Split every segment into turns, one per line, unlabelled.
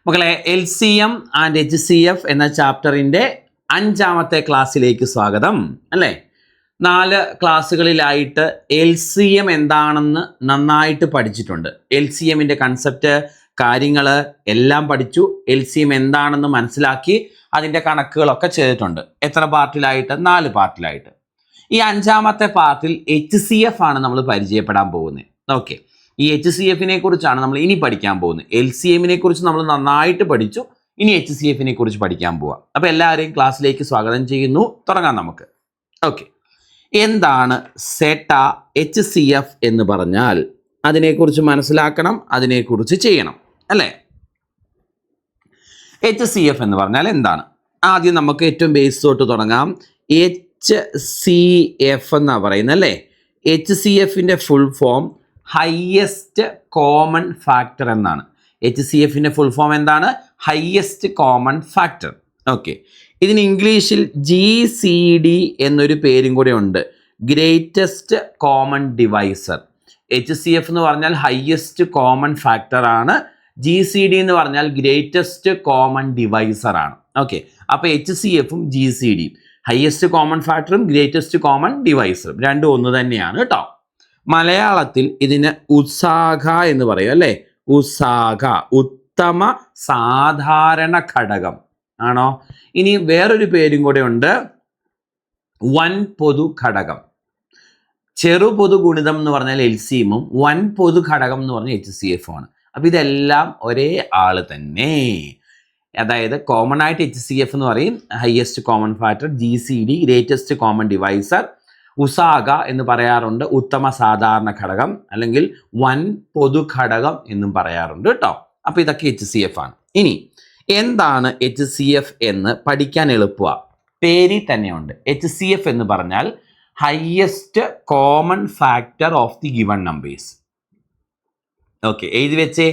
മക്കളെ LCM and HCF എന്ന ചാപ്റ്ററിൻ്റെ 5ാമത്തെ ക്ലാസ്സിലേക്ക് സ്വാഗതം അല്ലേ. 4 ക്ലാസ്സുകളിലായിട്ട് LCM എന്താണെന്ന് നന്നായിട്ട് പഠിച്ചിട്ടുണ്ട്. LCMൻ്റെ കൺസെപ്റ്റ് കാര്യങ്ങൾ എല്ലാം പഠിച്ചു. LCM എന്താണെന്ന് മനസ്സിലാക്കി അതിൻ്റെ കണക്കുകളൊക്കെ ചെയ്തിട്ടുണ്ട്. എത്ര പാർട്ടിലായിട്ട്? 4 പാർട്ടിലായിട്ട്. ഈ 5ാമത്തെ പാർട്ടിൽ HCF ആണ് നമ്മൾ പരിചയപ്പെടാൻ പോകുന്നത്. ഓക്കെ, ഈ HCFനെ കുറിച്ചാണ് നമ്മൾ ഇനി പഠിക്കാൻ പോകുന്നത്. LCMനെ കുറിച്ച് നമ്മൾ നന്നായിട്ട് പഠിച്ചു. ഇനി HCFനെ കുറിച്ച് പഠിക്കാൻ പോവാം. അപ്പോൾ എല്ലാവരെയും ക്ലാസ്സിലേക്ക് സ്വാഗതം ചെയ്യുന്നു. തുടങ്ങാം നമുക്ക്. ഓക്കെ, എന്താണ് സെറ്റ HCF എന്ന് പറഞ്ഞാൽ? അതിനെക്കുറിച്ച് മനസ്സിലാക്കണം, അതിനെക്കുറിച്ച് ചെയ്യണം അല്ലേ. HCF എന്ന് പറഞ്ഞാൽ എന്താണ്? ആദ്യം നമുക്ക് ഏറ്റവും ബേസ് തൊട്ട് തുടങ്ങാം. HCF എന്നാണ് പറയുന്നത് അല്ലേ. HCFൻ്റെ full form highest common factor എന്നാണ്. HCFൻ്റെ ഫുൾ ഫോം എന്താണ്? Highest common factor. ഓക്കെ, ഇതിന് ഇംഗ്ലീഷിൽ GCD എന്നൊരു പേരും കൂടെ ഉണ്ട്, ഗ്രേറ്റസ്റ്റ് കോമൺ ഡിവൈസർ. HCF എന്ന് പറഞ്ഞാൽ ഹയസ്റ്റ് കോമൺ ഫാക്ടർ ആണ്. GCD എന്ന് പറഞ്ഞാൽ ഗ്രേറ്റസ്റ്റ് കോമൺ ഡിവൈസർ ആണ്. ഓക്കെ, അപ്പോൾ HCFും GCDയും ഹയസ്റ്റ് കോമൺ ഫാക്ടറും ഗ്രേറ്റസ്റ്റ് കോമൺ ഡിവൈസറും രണ്ടും ഒന്ന് തന്നെയാണ് കേട്ടോ. മലയാളത്തിൽ ഇതിന് ഉസാഘ എന്ന് പറയും അല്ലേ. ഉസാഘ, ഉത്തമ സാധാരണ ഘടകം ആണോ. ഇനി വേറൊരു പേരും കൂടെ ഉണ്ട്, വൻ പൊതു ഘടകം. ചെറു പൊതു ഗുണിതം എന്ന് പറഞ്ഞാൽ LCMും വൻ പൊതു ഘടകം എന്ന് പറഞ്ഞാൽ HCF ആണ്. അപ്പം ഇതെല്ലാം ഒരേ ആള് തന്നെ. അതായത് കോമൺ ആയിട്ട് HCF എന്ന് പറയും highest common factor, GCD greatest common divisor, ഉസാഗ എന്ന് പറയാറുണ്ട് ഉത്തമ സാധാരണ ഘടകം, അല്ലെങ്കിൽ വൻ പൊതു ഘടകം എന്നും പറയാറുണ്ട് കേട്ടോ. അപ്പോൾ ഇതൊക്കെ HCF ആണ്. ഇനി എന്താണ് HCF എന്ന് പഠിക്കാൻ എളുപ്പമാണ്, പേരിൽ തന്നെയുണ്ട്. HCF എന്ന് പറഞ്ഞാൽ highest common factor of the given numbers. Okay, എഴുതി വെച്ചേ.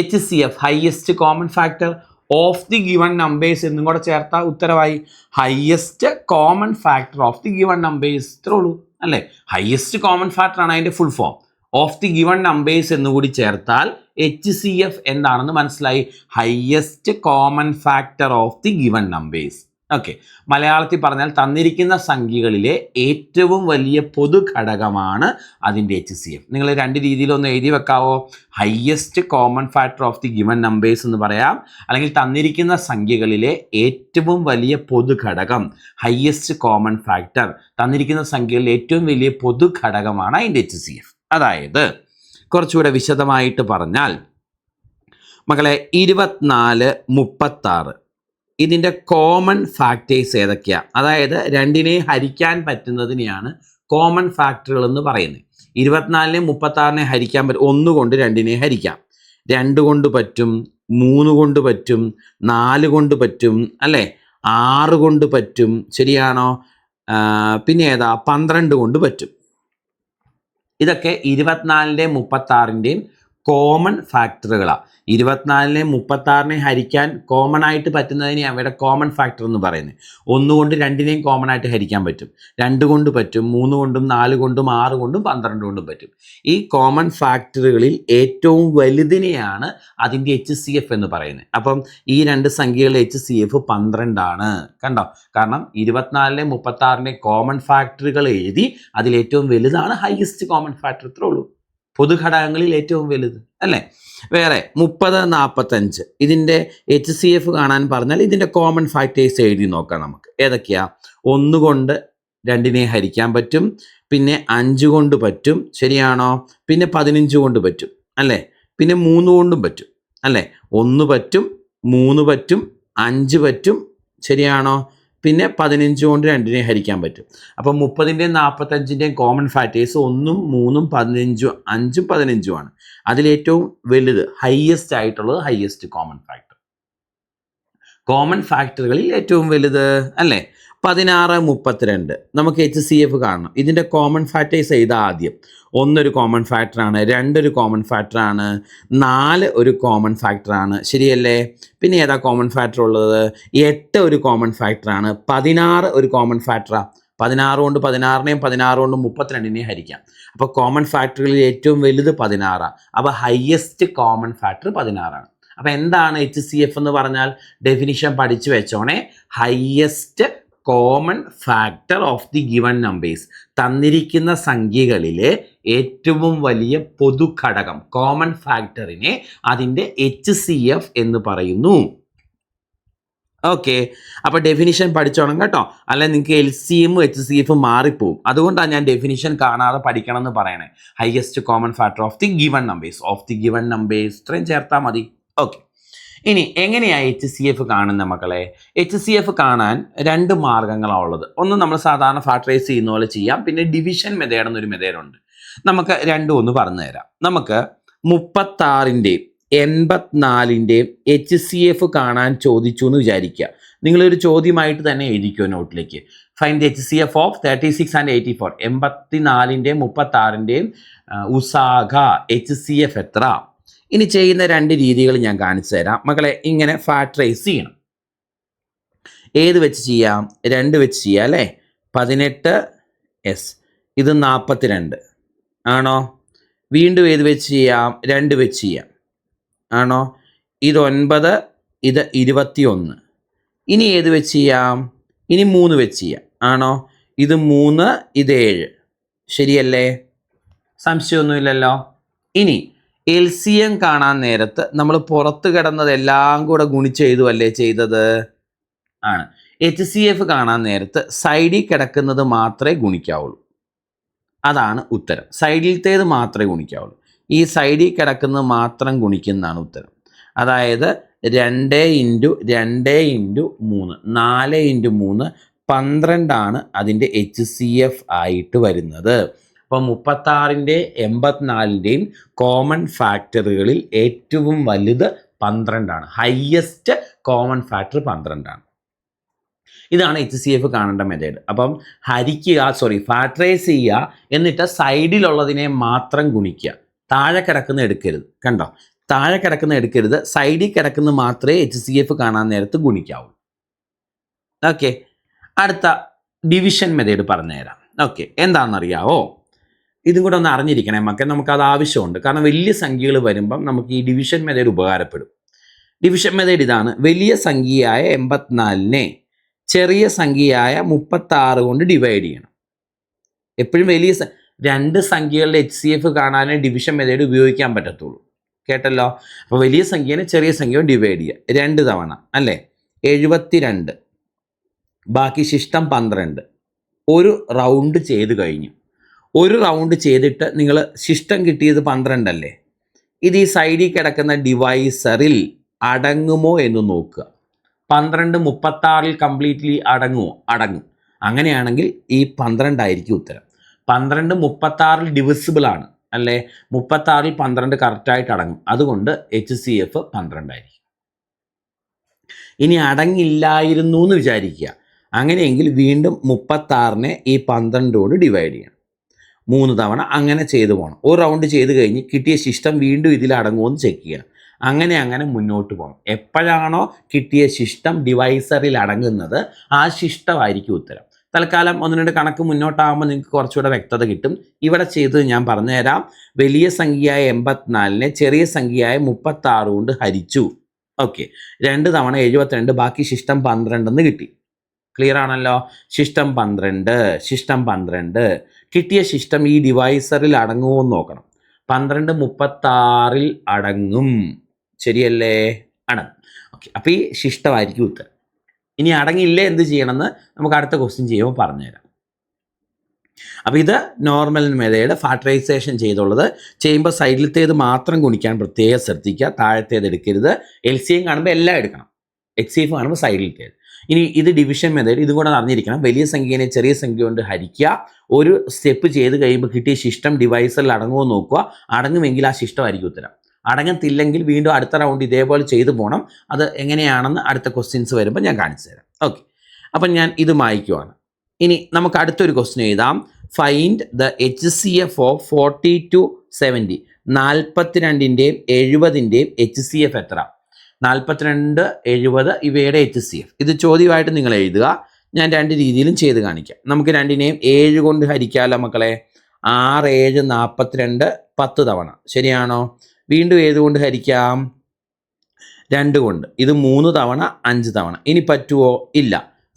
HCF highest common factor of the given numbers എന്നും കൂടെ ചേർത്താൽ ഉത്തരവായി. Highest common factor of the given numbers, ഇത്രേ ഉള്ളൂ അല്ലേ. ഹയസ്റ്റ് കോമൺ ഫാക്ടർ ആണ് അതിൻ്റെ full form. Of the given numbers എന്നുകൂടി ചേർത്താൽ HCF എന്താണെന്ന് മനസ്സിലായി. Highest common factor of the given numbers. Okay, മലയാളത്തിൽ പറഞ്ഞാൽ തന്നിരിക്കുന്ന സംഖ്യകളിലെ ഏറ്റവും വലിയ പൊതു ഘടകമാണ് അതിൻ്റെ HCF. നിങ്ങൾ 2 രീതിയിലൊന്ന് എഴുതി വെക്കാവോ. Highest common factor of the given numbers എന്ന് പറയാം, അല്ലെങ്കിൽ തന്നിരിക്കുന്ന സംഖ്യകളിലെ ഏറ്റവും വലിയ പൊതു ഘടകം ഹയസ്റ്റ് കോമൺ ഫാക്ടർ. തന്നിരിക്കുന്ന സംഖ്യകളിലെ ഏറ്റവും വലിയ പൊതു ഘടകമാണ് അതിൻ്റെ HCF. അതായത് കുറച്ചുകൂടെ വിശദമായിട്ട് പറഞ്ഞാൽ മക്കളെ, 24, 36 ഇതിൻ്റെ കോമൺ ഫാക്ടേഴ്സ് ഏതൊക്കെയാണ്? അതായത് 2നെ ഹരിക്കാൻ പറ്റുന്നതിനെയാണ് കോമൺ ഫാക്ടറുകൾ എന്ന് പറയുന്നത്. 24നെ 36നെ ഹരിക്കാൻ പറ്റും. 1 കൊണ്ട് 2നെ ഹരിക്കാം, 2 കൊണ്ട് പറ്റും, 3 കൊണ്ട് പറ്റും, 4 കൊണ്ട് പറ്റും അല്ലേ, 6 കൊണ്ട് പറ്റും, ശരിയാണോ? പിന്നെ ഏതാ, 12 കൊണ്ട് പറ്റും. ഇതൊക്കെ 24ൻ്റെയും 36ൻ്റെയും കോമൺ ഫാക്ടറുകളാണ്. 24നെ 36നെ ഹരിക്കാൻ കോമൺ ആയിട്ട് പറ്റുന്നതിനെ അവയുടെ കോമൺ ഫാക്ടർ എന്ന് പറയുന്നത്. 1 കൊണ്ട് 2നെയും കോമൺ ആയിട്ട് ഹരിക്കാൻ പറ്റും, 2 കൊണ്ട് പറ്റും, 3 കൊണ്ടും 4 കൊണ്ടും 6 കൊണ്ടും 12 കൊണ്ടും പറ്റും. ഈ കോമൺ ഫാക്ടറുകളിൽ ഏറ്റവും വലുതിനെയാണ് അതിൻ്റെ HCF എന്ന് പറയുന്നത്. അപ്പം ഈ 2 സംഖ്യകളുടെ HCF 12 ആണ്. കണ്ടോ? കാരണം 24നെ 36നെ കോമൺ ഫാക്ടറുകൾ എഴുതി അതിലേറ്റവും വലുതാണ് ഹയസ്റ്റ് കോമൺ ഫാക്ടർ. ഇത്രേ ഉള്ളൂ, പൊതുഘടകങ്ങളിൽ ഏറ്റവും വലുത് അല്ലേ. വേറെ 30, 45 ഇതിൻ്റെ HCF കാണാൻ പറഞ്ഞാൽ ഇതിൻ്റെ കോമൺ ഫാക്ടേഴ്സ് എഴുതി നോക്കാം നമുക്ക്. ഏതൊക്കെയാ? 1 കൊണ്ട് 2നെ ഹരിക്കാൻ പറ്റും, പിന്നെ 5 കൊണ്ട് പറ്റും, ശരിയാണോ? പിന്നെ 15 കൊണ്ട് പറ്റും അല്ലേ, പിന്നെ 3 കൊണ്ടും പറ്റും അല്ലേ. 1 പറ്റും, 3 പറ്റും, 5 പറ്റും, ശരിയാണോ? പിന്നെ 15 കൊണ്ട് 2നെ ഹരിക്കാൻ പറ്റും. അപ്പം 30ൻ്റെയും 45ൻ്റെയും കോമൺ ഫാക്ടേഴ്സ് 1ഉം 3ഉം 15ഉം 5ഉം 15ഉം ആണ്. അതിലേറ്റവും വലുത് ഹയസ്റ്റ് ആയിട്ടുള്ളത് ഹയസ്റ്റ് കോമൺ ഫാക്ടർ. കോമൺ ഫാക്ടറുകളിൽ ഏറ്റവും വലുത് അല്ലേ. 16, 32 നമുക്ക് HCF കാണണം. ഇതിൻ്റെ കോമൺ ഫാക്ടേഴ്സ് എഴുതാ ആദ്യം. 1 ഒരു കോമൺ ഫാക്ടറാണ്, 2 ഒരു കോമൺ ഫാക്ടറാണ്, 4 ഒരു കോമൺ ഫാക്ടറാണ്, ശരിയല്ലേ. പിന്നെ ഏതാ കോമൺ ഫാക്ടർ ഉള്ളത്? 8 ഒരു കോമൺ ഫാക്ടറാണ്, 16 ഒരു കോമൺ ഫാക്ടറാണ്. 16 കൊണ്ട് 16നെയും 16 കൊണ്ട് 32നെയും ഹരിക്കാം. അപ്പോൾ കോമൺ ഫാക്ടറുകളിൽ ഏറ്റവും വലുത് 16ആണ്. അപ്പോൾ ഹയസ്റ്റ് കോമൺ ഫാക്ടർ 16ആണ്. അപ്പം എന്താണ് HCF എന്ന് പറഞ്ഞാൽ? ഡെഫിനിഷൻ പഠിച്ചു വെച്ചോണേ. Highest common factor of the given numbers. തന്നിരിക്കുന്ന സംഖ്യകളിലെ ഏറ്റവും വലിയ പൊതു ഘടകം കോമൺ ഫാക്ടറിനെ അതിൻ്റെ HCF എന്ന് പറയുന്നു. ഓക്കെ, അപ്പോൾ ഡെഫിനിഷൻ പഠിച്ചോണം കേട്ടോ, അല്ലെ നിങ്ങൾക്ക് LCM HCF മാറിപ്പോവും. അതുകൊണ്ടാണ് ഞാൻ ഡെഫിനിഷൻ കാണാതെ പഠിക്കണം എന്ന് പറയണേ. Highest common factor of the given numbers ഇത്രയും ചേർത്താൽ മതി. ഓക്കെ, ഇനി എങ്ങനെയാണ് HCF കാണുന്ന മക്കളെ? HCF കാണാൻ രണ്ട് മാർഗങ്ങളാണ് ഉള്ളത്. ഒന്ന് നമ്മൾ സാധാരണ ഫാക്ടറൈസ് ചെയ്യുന്ന പോലെ ചെയ്യാം, പിന്നെ ഡിവിഷൻ മെത്തേഡ് എന്നൊരു മെത്തേഡുണ്ട്. നമുക്ക് രണ്ടും ഒന്ന് പറഞ്ഞു തരാം. നമുക്ക് 36ൻ്റെയും 84ൻ്റെയും HCF കാണാൻ ചോദിച്ചു എന്ന് വിചാരിക്കുക. നിങ്ങളൊരു ചോദ്യമായിട്ട് തന്നെ എഴുതിക്കോ നോട്ടിലേക്ക്. Find the HCF of 36 and 84. 84ൻ്റെയും 36ൻ്റെയും ഉസാഗ HCF എത്ര? ഇനി ചെയ്യുന്ന രണ്ട് രീതികൾ ഞാൻ കാണിച്ചു തരാം മക്കളെ. ഇങ്ങനെ ഫാക്ടറൈസ് ചെയ്യണം. ഏത് വെച്ച് ചെയ്യാം? 2 വെച്ച് ചെയ്യാം അല്ലേ? 18S, ഇത് 42 ആണോ? വീണ്ടും ഏത് വെച്ച് ചെയ്യാം? 2 വെച്ച് ചെയ്യാം ആണോ? ഇത് 9, ഇത് 21. ഇനി ഏത് വെച്ച് ചെയ്യാം? ഇനി 3 വെച്ച് ചെയ്യാം ആണോ? ഇത് 3, ഇത് 7. ശരിയല്ലേ? സംശയമൊന്നുമില്ലല്ലോ. ഇനി LCM കാണാൻ നേരത്ത് നമ്മൾ പുറത്ത് കിടന്നതെല്ലാം കൂടെ ഗുണിച്ചെഴുതുമല്ലേ ചെയ്തത്? ആണ്. HCF കാണാൻ നേരത്ത് സൈഡിൽ കിടക്കുന്നത് മാത്രമേ ഗുണിക്കാവുള്ളൂ. അതാണ് ഉത്തരം. സൈഡിലത്തേത് മാത്രമേ ഗുണിക്കാവുള്ളൂ. ഈ സൈഡിൽ കിടക്കുന്നത് മാത്രം ഗുണിക്കുന്നതാണ് ഉത്തരം. അതായത് 2 × 2 × 3, 4 × 3 12 അതിൻ്റെ HCF ആയിട്ട് വരുന്നത്. അപ്പോൾ 36ൻ്റെയും 84ൻ്റെയും കോമൺ ഫാക്ടറുകളിൽ ഏറ്റവും വലുത് 12. Highest common factor 12. ഇതാണ് HCF കാണേണ്ട മെത്തേഡ്. അപ്പം ഫാക്ടറൈസ് ചെയ്യുക, എന്നിട്ട് സൈഡിലുള്ളതിനെ മാത്രം ഗുണിക്കുക. താഴെ കിടക്കുന്ന എടുക്കരുത്. കണ്ടോ? താഴെ കിടക്കുന്ന എടുക്കരുത്, സൈഡിൽ കിടക്കുന്ന മാത്രമേ HCF കാണാൻ നേരത്ത് ഗുണിക്കാവൂ. ഓക്കെ, അടുത്ത ഡിവിഷൻ മെത്തേഡ് പറഞ്ഞുതരാം. ഓക്കെ, എന്താണെന്നറിയാവോ? ഇതും കൂടെ ഒന്ന് അറിഞ്ഞിരിക്കണേ മക്കൾ, നമുക്കത് ആവശ്യമുണ്ട്. കാരണം വലിയ സംഖ്യകൾ വരുമ്പം നമുക്ക് ഈ ഡിവിഷൻ മെത്തേഡ് ഉപകാരപ്പെടും. ഡിവിഷൻ മെത്തേഡ് ഇതാണ്. വലിയ സംഖ്യയായ 84നെ ചെറിയ സംഖ്യയായ 36 കൊണ്ട് ഡിവൈഡ് ചെയ്യണം. എപ്പോഴും വലിയ രണ്ട് സംഖ്യകളുടെ HCF കാണാനേ ഡിവിഷൻ മെത്തേഡ് ഉപയോഗിക്കാൻ പറ്റത്തുള്ളൂ. കേട്ടല്ലോ? അപ്പോൾ വലിയ സംഖ്യനെ ചെറിയ സംഖ്യ ഡിവൈഡ് ചെയ്യുക 2 തവണ അല്ലേ? 72, ബാക്കി ശിഷ്ടം 12. ഒരു റൗണ്ട് ചെയ്ത് കഴിഞ്ഞു. ഒരു റൗണ്ട് ചെയ്തിട്ട് നിങ്ങൾ ശിഷ്ടം കിട്ടിയത് 12 അല്ലേ? ഇത് ഈ സൈഡിൽ കിടക്കുന്ന ഡിവൈസറിൽ അടങ്ങുമോ എന്ന് നോക്കുക. 12 36ൽ കംപ്ലീറ്റ്ലി അടങ്ങുമോ? അടങ്ങും. അങ്ങനെയാണെങ്കിൽ ഈ 12 ആയിരിക്കും ഉത്തരം. 12 36ൽ ഡിവിസിബിൾ ആണ് അല്ലേ? 36ൽ 12 കറക്റ്റായിട്ട് അടങ്ങും. അതുകൊണ്ട് HCF 12 ആയിരിക്കും. ഇനി അടങ്ങില്ലായിരുന്നു എന്ന് വിചാരിക്കുക. അങ്ങനെയെങ്കിൽ വീണ്ടും 36നെ ഈ 12 ഡിവൈഡ് ചെയ്യണം 3 തവണ. അങ്ങനെ ചെയ്തു പോകണം. ഒരു റൗണ്ട് ചെയ്ത് കഴിഞ്ഞ് കിട്ടിയ ശിഷ്ടം വീണ്ടും ഇതിൽ അടങ്ങുമോ എന്ന് ചെക്ക് ചെയ്യണം. അങ്ങനെ മുന്നോട്ട് പോകണം. എപ്പോഴാണോ കിട്ടിയ ശിഷ്ടം ഡിവൈസറിൽ അടങ്ങുന്നത് ആ ശിഷ്ടമായിരിക്കും ഉത്തരം. തൽക്കാലം 1-2 കണക്ക് മുന്നോട്ടാകുമ്പോൾ നിങ്ങൾക്ക് കുറച്ചുകൂടെ വ്യക്തത കിട്ടും. ഇവിടെ ചെയ്തത് ഞാൻ പറഞ്ഞുതരാം. വലിയ സംഖ്യയായ 84നെ ചെറിയ സംഖ്യയായ 36 കൊണ്ട് ഹരിച്ചു. ഓക്കെ, 2 തവണ 72, ബാക്കി ശിഷ്ടം 12 കിട്ടി. ക്ലിയർ ആണല്ലോ? ശിഷ്ടം 12. കിട്ടിയ ശിഷ്ടം ഈ ഡിവൈസറിൽ അടങ്ങുമോ എന്ന് നോക്കണം. 12 36ൽ അടങ്ങും. ശരിയല്ലേ? അടങ്ങും. ഓക്കെ, അപ്പോൾ ഈ ശിഷ്ടമായിരിക്കും ഉത്തരം. ഇനി അടങ്ങിയില്ലേ എന്ത് ചെയ്യണമെന്ന് നമുക്ക് അടുത്ത ക്വസ്റ്റ്യൻ ചെയ്യുമ്പോൾ പറഞ്ഞുതരാം. അപ്പോൾ ഇത് നോർമൽ മെത്തേഡ് ഫാക്ടറൈസേഷൻ ചെയ്യുമ്പോൾ സൈഡിലത്തേത് മാത്രം ഗുണിക്കാൻ പ്രത്യേകം ശ്രദ്ധിക്കുക. താഴത്തേത് എടുക്കരുത്. LCM കാണുമ്പോൾ എല്ലാം എടുക്കണം. HCF കാണുമ്പോൾ സൈഡിലത്തേത്. ഇനി ഇത് ഡിവിഷൻ മെത്തേഡ്, ഇതും കൂടെ അറിഞ്ഞിരിക്കണം. വലിയ സംഖ്യനെ ചെറിയ സംഖ്യ കൊണ്ട് ഹരിക്കുക. ഒരു സ്റ്റെപ്പ് ചെയ്ത് കഴിയുമ്പോൾ കിട്ടിയ ശിഷ്ടം ഡിവൈസറിൽ അടങ്ങുമോ നോക്കുക. അടങ്ങുമെങ്കിൽ ആ ശിഷ്ടമായിരിക്കും ഉത്തരം. അടങ്ങത്തില്ലെങ്കിൽ വീണ്ടും അടുത്ത റൗണ്ട് ഇതേപോലെ ചെയ്തു പോകണം. അത് എങ്ങനെയാണെന്ന് അടുത്ത ക്വസ്റ്റ്യൻസ് വരുമ്പോൾ ഞാൻ കാണിച്ചു തരാം. ഓക്കെ, അപ്പം ഞാൻ ഇത് മായ്ക്കുവാണ്. ഇനി നമുക്ക് അടുത്തൊരു ക്വസ്റ്റ്യൻ എഴുതാം. Find the HCF of 40-70. 42ൻ്റെയും 70ൻ്റെയും HCF എത്ര? 42, 70 ഇവയുടെ HCF. ഇത് ചോദ്യമായിട്ട് നിങ്ങൾ എഴുതുക. ഞാൻ 2 രീതിയിലും ചെയ്ത് കാണിക്കാം. നമുക്ക് രണ്ടിനെയും 7 കൊണ്ട് ഹരിക്കാമല്ലോ മക്കളെ. 6, 7, 42 10 തവണ. ശരിയാണോ? വീണ്ടും ഏതുകൊണ്ട് ഹരിക്കാം? 2 കൊണ്ട് ഇത് 3 തവണ 5 തവണ. ഇനി പറ്റുമോ? ഇല്ല.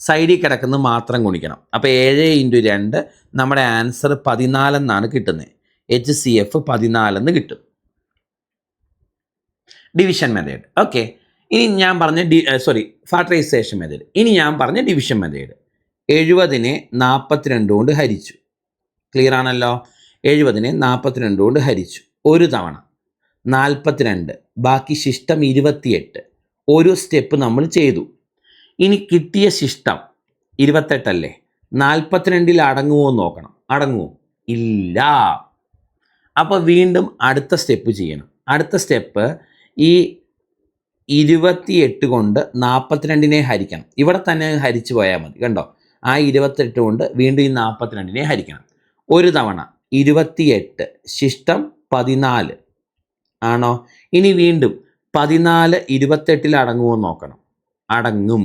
സൈഡിൽ കിടക്കുന്നത് മാത്രം ഗുണിക്കണം. അപ്പോൾ 7 × 2 നമ്മുടെ ആൻസർ 14 എന്നാണ് കിട്ടുന്നത്. HCF 14 എന്ന് കിട്ടും. Division method. ഓക്കെ. ഇനി ഞാൻ പറഞ്ഞ ഫാക്ടറൈസേഷൻ മെത്തേഡ്. ഇനി ഞാൻ പറഞ്ഞ ഡിവിഷൻ മെത്തേഡ്. 70നെ 42 കൊണ്ട് ഹരിച്ചു. ക്ലിയർ ആണല്ലോ? 70നെ 42 കൊണ്ട് ഹരിച്ചു. ഒരു തവണ 42, ബാക്കി ശിഷ്ടം 28. ഒരു സ്റ്റെപ്പ് നമ്മൾ ചെയ്തു. ഇനി കിട്ടിയ ശിഷ്ടം 28 അല്ലേ? 42ൽ അടങ്ങുമോ എന്ന് നോക്കണം. അടങ്ങുമോ? ഇല്ല. അപ്പോൾ വീണ്ടും അടുത്ത സ്റ്റെപ്പ് ചെയ്യണം. അടുത്ത സ്റ്റെപ്പ് ഈ 28 കൊണ്ട് 42നെ ഹരിക്കണം. ഇവിടെ തന്നെ ഹരിച്ചു പോയാൽ മതി. കണ്ടോ? ആ 28 കൊണ്ട് വീണ്ടും ഈ 42നെ ഹരിക്കണം. ഒരു തവണ 28, ശിഷ്ടം 14 ആണോ? ഇനി വീണ്ടും 14 28ൽ അടങ്ങുമോ എന്ന് നോക്കണം. അടങ്ങും.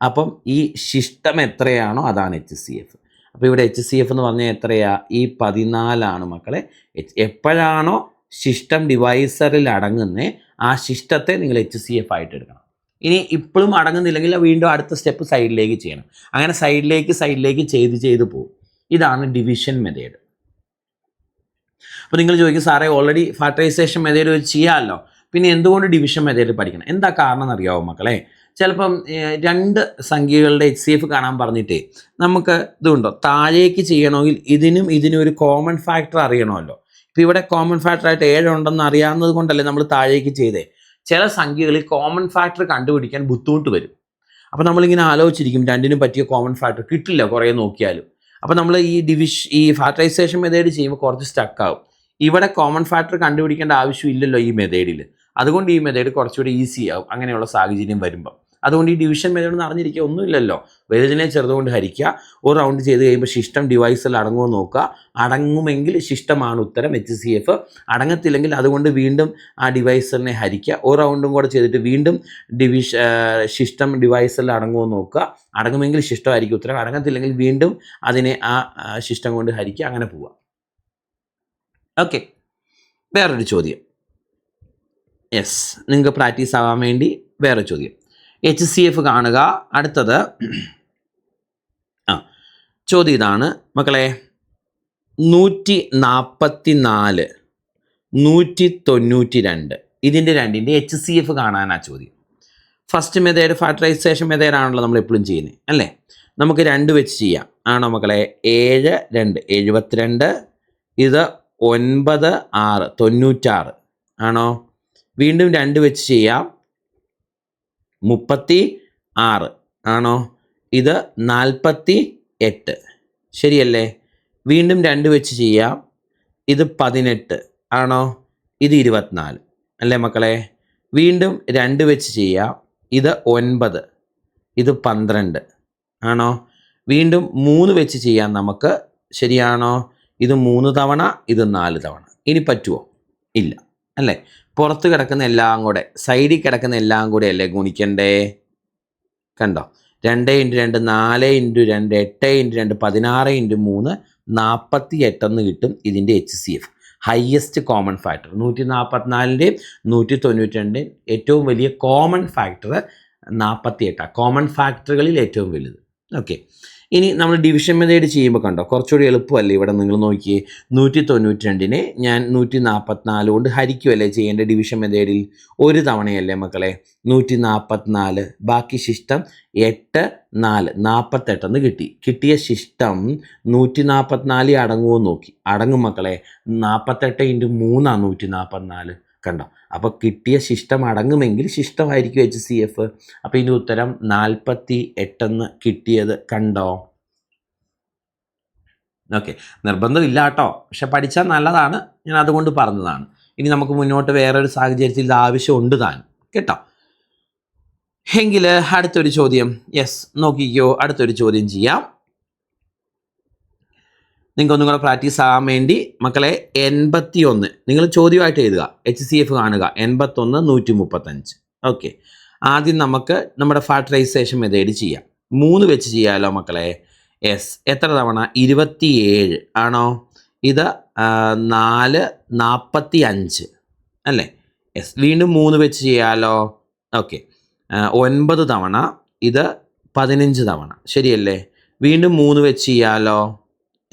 അപ്പം ഈ ശിഷ്ടം എത്രയാണോ അതാണ് HCF. അപ്പോൾ ഇവിടെ HCF എന്ന് പറഞ്ഞാൽ എത്രയാ? ഈ 14 മക്കളെ. എപ്പോഴാണോ ശിഷ്ടം ഡിവൈസറിൽ അടങ്ങുന്നത് ആ ശിഷ്ടത്തെ നിങ്ങൾ HCF ആയിട്ട് എടുക്കണം. ഇനി ഇപ്പോഴും അടങ്ങുന്നില്ലെങ്കിൽ വീണ്ടും അടുത്ത സ്റ്റെപ്പ് സൈഡിലേക്ക് ചെയ്യണം. അങ്ങനെ സൈഡിലേക്ക് ചെയ്ത് പോകും. ഇതാണ് ഡിവിഷൻ മെത്തേഡ്. അപ്പോൾ നിങ്ങൾ ചോദിക്കും, സാറേ ഓൾറെഡി ഫാക്ടറൈസേഷൻ മെത്തേഡ് വെച്ച് ചെയ്യാമല്ലോ, പിന്നെ എന്തുകൊണ്ട് ഡിവിഷൻ മെത്തേഡ് പഠിക്കണം? എന്താ കാരണം എന്നറിയാമോ മക്കളെ? ചിലപ്പം 2 സംഖ്യകളുടെ HCF കാണാൻ പറഞ്ഞിട്ടേ നമുക്ക് ഇതുണ്ടോ, താഴേക്ക് ചെയ്യണമെങ്കിൽ ഇതിനും ഒരു കോമൺ ഫാക്ടർ അറിയണമല്ലോ. ഇപ്പോൾ ഇവിടെ കോമൺ ഫാക്ടറായിട്ട് 7 ഉണ്ടെന്ന് അറിയാവുന്നത് കൊണ്ടല്ലേ നമ്മൾ താഴേക്ക് ചെയ്തേ. ചില സംഖ്യകളിൽ കോമൺ ഫാക്ടർ കണ്ടുപിടിക്കാൻ ബുദ്ധിമുട്ട് വരും. അപ്പോൾ നമ്മളിങ്ങനെ ആലോചിച്ചിരിക്കും, 2നും പറ്റിയ കോമൺ ഫാക്ടർ കിട്ടില്ല കുറേ നോക്കിയാലും. അപ്പോൾ നമ്മൾ ഈ ഫാക്ടറൈസേഷൻ മെത്തേഡ് ചെയ്യുമ്പോൾ കുറച്ച് സ്റ്റക്കാവും. ഇവിടെ കോമൺ ഫാക്ടർ കണ്ടുപിടിക്കേണ്ട ആവശ്യമില്ലല്ലോ ഈ മെത്തേഡിൽ. അതുകൊണ്ട് ഈ മെത്തേഡ് കുറച്ചുകൂടി ഈസി ആവും അങ്ങനെയുള്ള സാഹചര്യം വരുമ്പോൾ. അതുകൊണ്ട് ഈ ഡിവിഷൻ മെത്തേഡ് എന്ന് അറിഞ്ഞിരിക്കുക ഒന്നുമില്ലല്ലോ. വലുതിനെ ചെറുതുകൊണ്ട് ഹരിക്കുക. ഒരു റൗണ്ട് ചെയ്ത് കഴിയുമ്പോൾ ശിഷ്ടം ഡിവൈസിൽ അടങ്ങുമോ നോക്കുക. അടങ്ങുമെങ്കിൽ ശിഷ്ടമാണ് ഉത്തരം HCF. അടങ്ങത്തില്ലെങ്കിൽ അതുകൊണ്ട് വീണ്ടും ആ ഡിവൈസറിനെ ഹരിക്കുക. ഒരു റൗണ്ടും കൂടെ ചെയ്തിട്ട് വീണ്ടും ശിഷ്ടം ഡിവൈസിൽ അടങ്ങുമോ നോക്കുക. അടങ്ങുമെങ്കിൽ ശിഷ്ടമായിരിക്കും ഉത്തരം. അടങ്ങത്തില്ലെങ്കിൽ വീണ്ടും അതിനെ ആ ശിഷ്ടം കൊണ്ട് ഹരിക്കുക. അങ്ങനെ പോവുക. ഓക്കെ. വേറൊരു ചോദ്യം. യെസ്, നിങ്ങൾക്ക് പ്രാക്ടീസ് ആവാൻ വേണ്ടി വേറെ ചോദ്യം. HCF കാണുക. അടുത്തത് ചോദ്യം ഇതാണ് മക്കളെ. 144, 192 ഇതിൻ്റെ രണ്ടിൻ്റെ HCF കാണാനാ ചോദ്യം. ഫസ്റ്റ് മെത്തേഡ് ഫാക്ടറൈസേഷൻ മെത്തേഡാണല്ലോ നമ്മൾ എപ്പോഴും ചെയ്യുന്നത് അല്ലേ? നമുക്ക് 2 വെച്ച് ചെയ്യാം. ആണോ മക്കളെ? 7, 2 72. ഇത് 9, 6 96 ആണോ? വീണ്ടും 2 വെച്ച് ചെയ്യാം. 36 ആണോ? ഇത് 48 ശരിയല്ലേ? വീണ്ടും 2 വെച്ച് ചെയ്യാം. ഇത് 18 ആണോ? ഇത് 24 അല്ലേ മക്കളെ? വീണ്ടും 2 വെച്ച് ചെയ്യാം. ഇത് 9, ഇത് 12 ആണോ? വീണ്ടും 3 വെച്ച് ചെയ്യാം നമുക്ക്. ശരിയാണോ? ഇത് 3 തവണ, ഇത് 4 തവണ. ഇനി പറ്റുമോ? ഇല്ല അല്ലേ? പുറത്ത് കിടക്കുന്ന എല്ലാം കൂടെ, സൈഡിൽ കിടക്കുന്ന എല്ലാം കൂടെ അല്ലേ ഗുണിക്കണ്ടേ? കണ്ടോ? 2 × 2 4 × 2 8 × 2 16 × 3 48 എന്ന് കിട്ടും ഇതിൻ്റെ HCF. ഹയസ്റ്റ് കോമൺ ഫാക്ടർ 144ൻ്റെയും 192ൻ്റെയും ഏറ്റവും വലിയ കോമൺ ഫാക്ടർ 48. കോമൺ ഫാക്ടറുകളിൽ ഏറ്റവും വലുത്. ഓക്കെ. ഇനി നമ്മൾ ഡിവിഷൻ മെത്തേഡ് ചെയ്യുമ്പോൾ കണ്ടോ കുറച്ചുകൂടി എളുപ്പമല്ലേ? ഇവിടെ നിങ്ങൾ നോക്കിയേ, 192നെ ഞാൻ 144 കൊണ്ട് ഹരിക്കുമല്ലേ ചെയ്യേണ്ട ഡിവിഷൻ മെത്തേഡിൽ. ഒരു തവണയല്ലേ മക്കളെ? 144, ബാക്കി ശിഷ്ടം 8, 4 48 എന്ന് കിട്ടി. കിട്ടിയ ശിഷ്ടം 144 അടങ്ങുമോ നോക്കി. അടങ്ങും മക്കളെ. 48 × 3 144. കണ്ടോ? അപ്പോൾ കിട്ടിയ ശിഷ്ടം അടങ്ങുമെങ്കിൽ ശിഷ്ടമായിരിക്കും HCF. അപ്പോൾ ഇതിൻ്റെ ഉത്തരം 48 എന്ന് കിട്ടിയത് കണ്ടോ? ഓക്കെ. നിർബന്ധമില്ല കേട്ടോ, പക്ഷെ പഠിച്ചാൽ നല്ലതാണ്. ഞാൻ അതുകൊണ്ട് പറഞ്ഞതാണ്. ഇനി നമുക്ക് മുന്നോട്ട് വേറൊരു സാഹചര്യത്തിൽ ഇത് ആവശ്യമുണ്ട് താൻ കേട്ടോ. എങ്കിൽ അടുത്തൊരു ചോദ്യം. യെസ്, നോക്കിക്കോ. അടുത്തൊരു ചോദ്യം ചെയ്യാം. നിങ്ങൾക്ക് ഒന്നും കൂടെ പ്രാക്ടീസ് ആകാൻ വേണ്ടി മക്കളെ 81 നിങ്ങൾ ചോദ്യമായിട്ട് എഴുതുക. HCF കാണുക. 81 135. ഓക്കെ. ആദ്യം നമുക്ക് നമ്മുടെ ഫാക്ടറൈസേഷൻ മെത്തേഡ് ചെയ്യാം. 3 വെച്ച് ചെയ്യാമല്ലോ മക്കളെ. യെസ്. എത്ര തവണ? 27 ആണോ? ഇത് 4 45 അല്ലേ? യെസ്. വീണ്ടും 3 വെച്ച് ചെയ്യാമല്ലോ. ഓക്കെ, 9 തവണ, ഇത് 15 തവണ, ശരിയല്ലേ? വീണ്ടും 3 വെച്ച് ചെയ്യാലോ?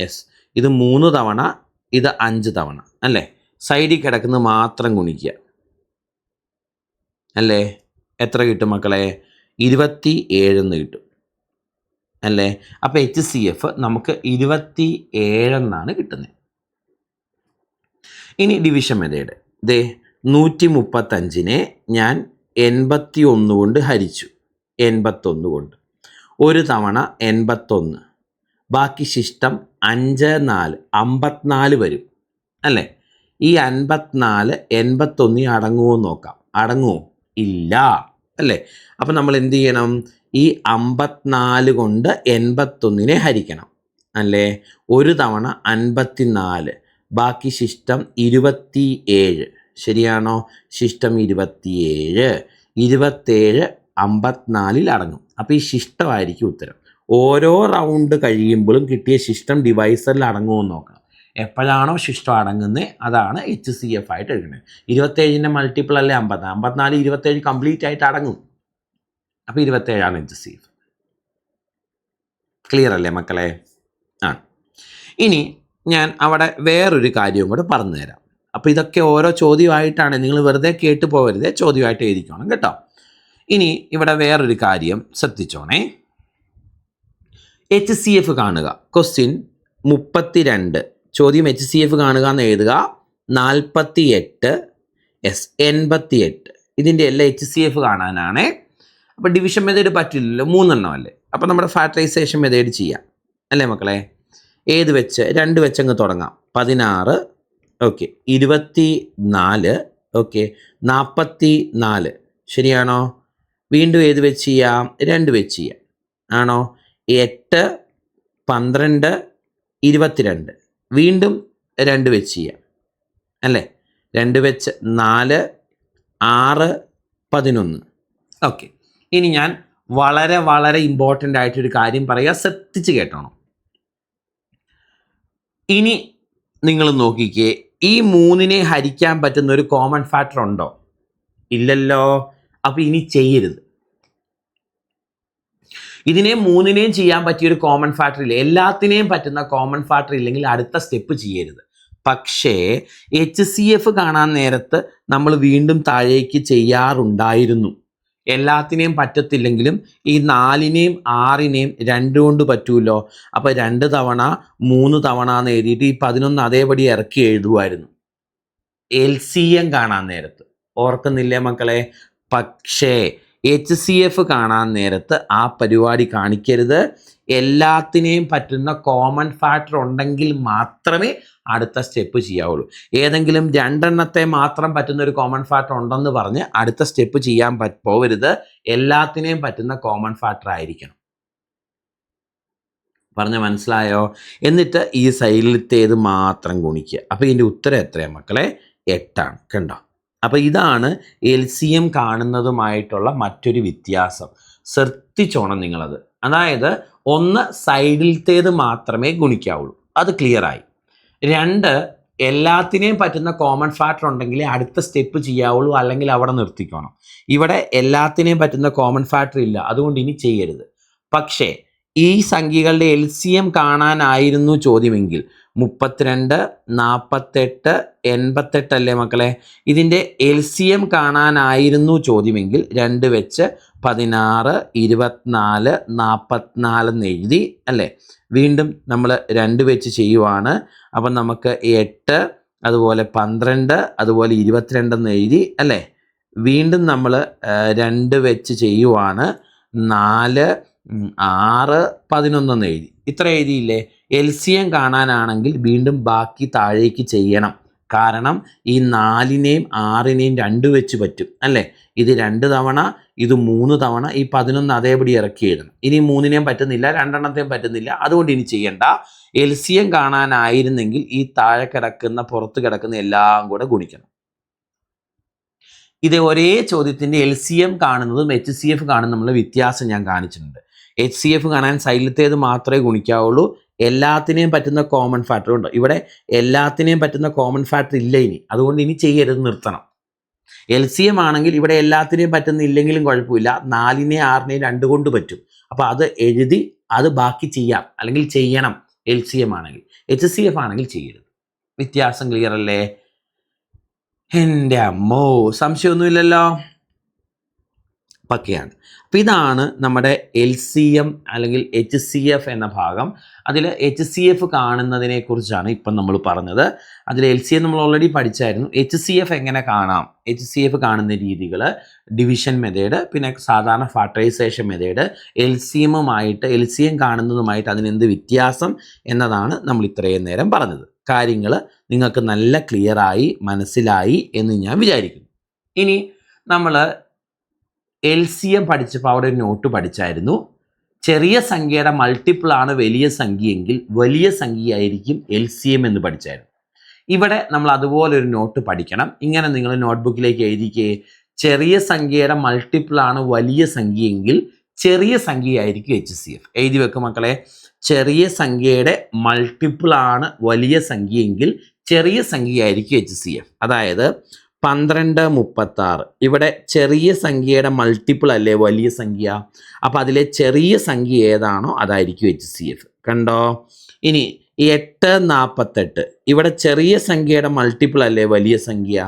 യെസ്, ഇത് 3 തവണ, ഇത് 5 തവണ അല്ലേ? സൈഡിൽ കിടക്കുന്നത് മാത്രം ഗുണിക്കുക അല്ലേ? എത്ര കിട്ടും മക്കളെ? 27 എന്ന് കിട്ടും അല്ലേ? അപ്പോൾ HCF നമുക്ക് 27 എന്നാണ് കിട്ടുന്നത്. ഇനി ഡിവിഷൻ മെത്തേഡ്. ദേ 135നെ ഞാൻ 81 കൊണ്ട് ഹരിച്ചു, 81 കൊണ്ട്. ഒരു തവണ 81, ബാക്കി ശിഷ്ടം 5, 4, 54 വരും അല്ലേ? ഈ 54 81 അടങ്ങുമോ നോക്കാം. അടങ്ങുമോ? ഇല്ല അല്ലേ? അപ്പം നമ്മൾ എന്ത് ചെയ്യണം? ഈ 54 കൊണ്ട് 81നെ ഹരിക്കണം അല്ലേ? ഒരു തവണ 54, ബാക്കി ശിഷ്ടം 27, ശരിയാണോ? ശിഷ്ടം 27, 27 54 അടങ്ങും. അപ്പോൾ ഈ ശിഷ്ടമായിരിക്കും ഉത്തരം. ഓരോ റൗണ്ട് കഴിയുമ്പോഴും കിട്ടിയ ശിഷ്ടം ഡിവൈസറിൽ അടങ്ങുമെന്ന് നോക്കണം. എപ്പോഴാണോ ശിഷ്ടം അടങ്ങുന്നത് അതാണ് HCF ആയിട്ട് എടുക്കുന്നത്. 27ൻ്റെ മൾട്ടിപ്പിൾ അല്ലേ 50, 54 27 കംപ്ലീറ്റ് ആയിട്ട് അടങ്ങും. അപ്പോൾ 27 HCF. ക്ലിയർ അല്ലേ മക്കളെ? ആ, ഇനി ഞാൻ അവിടെ വേറൊരു കാര്യവും കൂടെ പറഞ്ഞു തരാം. അപ്പോൾ ഇതൊക്കെ ഓരോ ചോദ്യമായിട്ടാണ്, നിങ്ങൾ വെറുതെ കേട്ട് പോകരുതേ, ചോദ്യമായിട്ട് എഴുതിക്കണം കേട്ടോ. ഇനി ഇവിടെ വേറൊരു കാര്യം ശ്രദ്ധിച്ചോണേ. HCF കാണുക. ക്വസ്റ്റ്യൻ 32, ചോദ്യം HCF കാണുക എന്ന് എഴുതുക. 48, 88, ഇതിൻ്റെ എല്ലാം HCF കാണാനാണ്. അപ്പോൾ ഡിവിഷൻ മെത്തേഡ് പറ്റില്ലല്ലോ, 3 എണ്ണം അല്ലേ? അപ്പോൾ നമ്മുടെ ഫാക്ടറൈസേഷൻ മെത്തേഡ് ചെയ്യാം അല്ലേ മക്കളെ? ഏത് വെച്ച്? 2 വെച്ച് അങ്ങ് തുടങ്ങാം. 16, ഓക്കെ, 24, ഓക്കെ, 44, ശരിയാണോ? വീണ്ടും ഏത് വെച്ച് ചെയ്യാം? 2 വെച്ച് ചെയ്യാം, ആണോ? 8, 12, 22, വീണ്ടും 2 വെച്ച് ചെയ്യാം അല്ലേ? 2 വെച്ച് 4, 6, 11. ഓക്കെ, ഇനി ഞാൻ വളരെ വളരെ ഇമ്പോർട്ടൻ്റ് ആയിട്ടൊരു കാര്യം പറയുക, ശ്രദ്ധിച്ച് കേട്ടോണം. ഇനി നിങ്ങൾ നോക്കിക്കേ, ഈ 3നെ ഹരിക്കാൻ പറ്റുന്ന ഒരു കോമൺ ഫാക്ടർ ഉണ്ടോ? ഇല്ലല്ലോ. അപ്പോൾ ഇനി ചെയ്യരുത്. ഇതിനെ 3നെയും ചെയ്യാൻ പറ്റിയൊരു കോമൺ ഫാക്ടർ ഇല്ല. എല്ലാത്തിനെയും പറ്റുന്ന കോമൺ ഫാക്ടർ ഇല്ലെങ്കിൽ അടുത്ത സ്റ്റെപ്പ് ചെയ്യരുത്. പക്ഷേ HCF കാണാൻ നേരത്ത് നമ്മൾ വീണ്ടും താഴേക്ക് ചെയ്യാറുണ്ടായിരുന്നു. എല്ലാത്തിനെയും പറ്റത്തില്ലെങ്കിലും ഈ 4നെയും 6നെയും 2 കൊണ്ട് പറ്റൂല്ലോ. അപ്പോൾ 2 തവണ 3 തവണ എന്ന് എഴുതിയിട്ട് ഈ 11 അതേപടി ഇറക്കി എഴുതുമായിരുന്നു LCM കാണാൻ നേരത്ത്. ഓർക്കുന്നില്ലേ മക്കളെ? പക്ഷേ HCF കാണാൻ നേരത്ത് ആ പരിപാടി കാണിക്കരുത്. എല്ലാത്തിനെയും പറ്റുന്ന കോമൺ ഫാക്ടർ ഉണ്ടെങ്കിൽ മാത്രമേ അടുത്ത സ്റ്റെപ്പ് ചെയ്യാവുള്ളൂ. ഏതെങ്കിലും 2 എണ്ണത്തെ മാത്രം പറ്റുന്ന ഒരു കോമൺ ഫാക്ടർ ഉണ്ടെന്ന് പറഞ്ഞ് അടുത്ത സ്റ്റെപ്പ് ചെയ്യാൻ പോവരുത്. എല്ലാത്തിനെയും പറ്റുന്ന കോമൺ ഫാക്ടർ ആയിരിക്കണം. പറഞ്ഞ മനസ്സിലായോ? എന്നിട്ട് ഈ സൈഡിലത്തേത് മാത്രം ഗുണിക്കുക. അപ്പോൾ ഇതിൻ്റെ ഉത്തരം എത്രയാണ് മക്കളെ? 8 ആണ്. കണ്ടോ? അപ്പോൾ ഇതാണ് LCM കാണുന്നതുമായിട്ടുള്ള മറ്റൊരു വ്യത്യാസം. ശ്രദ്ധിച്ചോണം നിങ്ങളത്. അതായത് 1 സൈഡിലത്തേത് മാത്രമേ ഗുണിക്കാവുള്ളൂ, അത് ക്ലിയറായി. 2 എല്ലാത്തിനെയും പറ്റുന്ന കോമൺ ഫാക്ടർ ഉണ്ടെങ്കിൽ അടുത്ത സ്റ്റെപ്പ് ചെയ്യാവുള്ളൂ, അല്ലെങ്കിൽ അവിടെ നിർത്തിക്കണം. ഇവിടെ എല്ലാത്തിനെയും പറ്റുന്ന കോമൺ ഫാക്ടർ ഇല്ല, അതുകൊണ്ട് ഇനി ചെയ്യരുത്. പക്ഷേ ഈ സംഖ്യകളുടെ LCM കാണാനായിരുന്നു ചോദ്യമെങ്കിൽ 32, 48, 88 അല്ലേ മക്കളെ? ഇതിൻ്റെ LCM കാണാനായിരുന്നു ചോദ്യമെങ്കിൽ 2 വെച്ച് 16, 24, 44 എന്ന് എഴുതി അല്ലേ? വീണ്ടും നമ്മൾ 2 വെച്ച് ചെയ്യുവാണ്. അപ്പം നമുക്ക് 8, അതുപോലെ 12, അതുപോലെ 22 എന്ന് എഴുതി അല്ലേ? വീണ്ടും നമ്മൾ 2 വെച്ച് ചെയ്യുവാണ്. 4, 6, 11 എന്ന് എഴുതി. ഇത്ര എഴുതിയില്ലേ? LCM കാണാനാണെങ്കിൽ വീണ്ടും ബാക്കി താഴേക്ക് ചെയ്യണം. കാരണം ഈ 4നെയും 6നെയും 2 വെച്ച് പറ്റും അല്ലേ? ഇത് 2 തവണ, ഇത് 3 തവണ, ഈ 11 അതേപടി ഇറക്കി എഴുതണം. ഇനി 3നെയും പറ്റുന്നില്ല, 2 എണ്ണത്തെയും പറ്റുന്നില്ല, അതുകൊണ്ട് ഇനി ചെയ്യണ്ട. LCM കാണാനായിരുന്നെങ്കിൽ ഈ താഴെ കിടക്കുന്ന പുറത്ത് കിടക്കുന്ന എല്ലാം കൂടെ ഗുണിക്കണം. ഇത് ഒരേ ചോദ്യത്തിൻ്റെ LCM കാണുന്നതും HCF കാണുന്നതും തമ്മിലുള്ള വ്യത്യാസം ഞാൻ കാണിച്ചിട്ടുണ്ട്. HCF കാണാൻ സൈഡിലത്തേത് മാത്രമേ ഗുണിക്കാവുള്ളൂ. എല്ലാത്തിനെയും പറ്റുന്ന കോമൺ ഫാക്ടർ ഉണ്ട്. ഇവിടെ എല്ലാത്തിനെയും പറ്റുന്ന കോമൺ ഫാക്ടർ ഇല്ല ഇനി, അതുകൊണ്ട് ഇനി ചെയ്യരുത്, നിർത്തണം. LCM ആണെങ്കിൽ ഇവിടെ എല്ലാത്തിനെയും പറ്റുന്നില്ലെങ്കിലും കുഴപ്പമില്ല, 4നെയും 6നെയും 2 കൊണ്ട് പറ്റും. അപ്പോൾ അത് എഴുതി അത് ബാക്കി ചെയ്യാം, അല്ലെങ്കിൽ ചെയ്യണം. LCM ആണെങ്കിൽ. HCF ആണെങ്കിൽ ചെയ്യരുത്. വ്യത്യാസം ക്ലിയർ അല്ലേ? എൻ്റെ അമ്മോ, സംശയമൊന്നുമില്ലല്ലോ, പക്കയാണ്. അപ്പോൾ ഇതാണ് നമ്മുടെ LCM അല്ലെങ്കിൽ HCF എന്ന ഭാഗം. അതിൽ HCF കാണുന്നതിനെ കുറിച്ചാണ് ഇപ്പം നമ്മൾ പറഞ്ഞത്. അതിൽ LCM നമ്മൾ ഓൾറെഡി പഠിച്ചായിരുന്നു. HCF എങ്ങനെ കാണാം, HCF കാണുന്ന രീതികൾ, ഡിവിഷൻ മെത്തേഡ്, പിന്നെ സാധാരണ ഫാക്ടറൈസേഷൻ മെത്തേഡ്, LCM കാണുന്നതുമായിട്ട് അതിനെന്ത് വ്യത്യാസം എന്നതാണ് നമ്മൾ ഇത്രയും നേരം പറഞ്ഞത്. കാര്യങ്ങൾ നിങ്ങൾക്ക് നല്ല ക്ലിയറായി മനസ്സിലായി എന്ന് ഞാൻ വിചാരിക്കുന്നു. ഇനി നമ്മൾ LCM പഠിച്ചപ്പോൾ അവിടെ ഒരു നോട്ട് പഠിച്ചായിരുന്നു. ചെറിയ സംഖ്യയുടെ മൾട്ടിപ്പിളാണ് വലിയ സംഖ്യയെങ്കിൽ വലിയ സംഖ്യയായിരിക്കും LCM എന്ന് പഠിച്ചായിരുന്നു. ഇവിടെ നമ്മൾ അതുപോലെ ഒരു നോട്ട് പഠിക്കണം. ഇങ്ങനെ നിങ്ങൾ നോട്ട്ബുക്കിലേക്ക് എഴുതിക്കേ, ചെറിയ സംഖ്യയുടെ മൾട്ടിപ്പിളാണ് വലിയ സംഖ്യയെങ്കിൽ ചെറിയ സംഖ്യയായിരിക്കും HCF. എഴുതി വെക്കും മക്കളെ. ചെറിയ സംഖ്യയുടെ മൾട്ടിപ്പിളാണ് വലിയ സംഖ്യയെങ്കിൽ ചെറിയ സംഖ്യയായിരിക്കും HCF. അതായത് 1236 ഇവിടെ ചെറിയ സംഖ്യയുടെ മൾട്ടിപ്പിൾ അല്ലേ വലിയ സംഖ്യ, അപ്പോൾ അതിലെ ചെറിയ സംഖ്യ ഏതാണോ അതായിരിക്കും HCF. കണ്ടോ? ഇനി 848 ഇവിടെ ചെറിയ സംഖ്യയുടെ മൾട്ടിപ്പിൾ അല്ലേ വലിയ സംഖ്യ,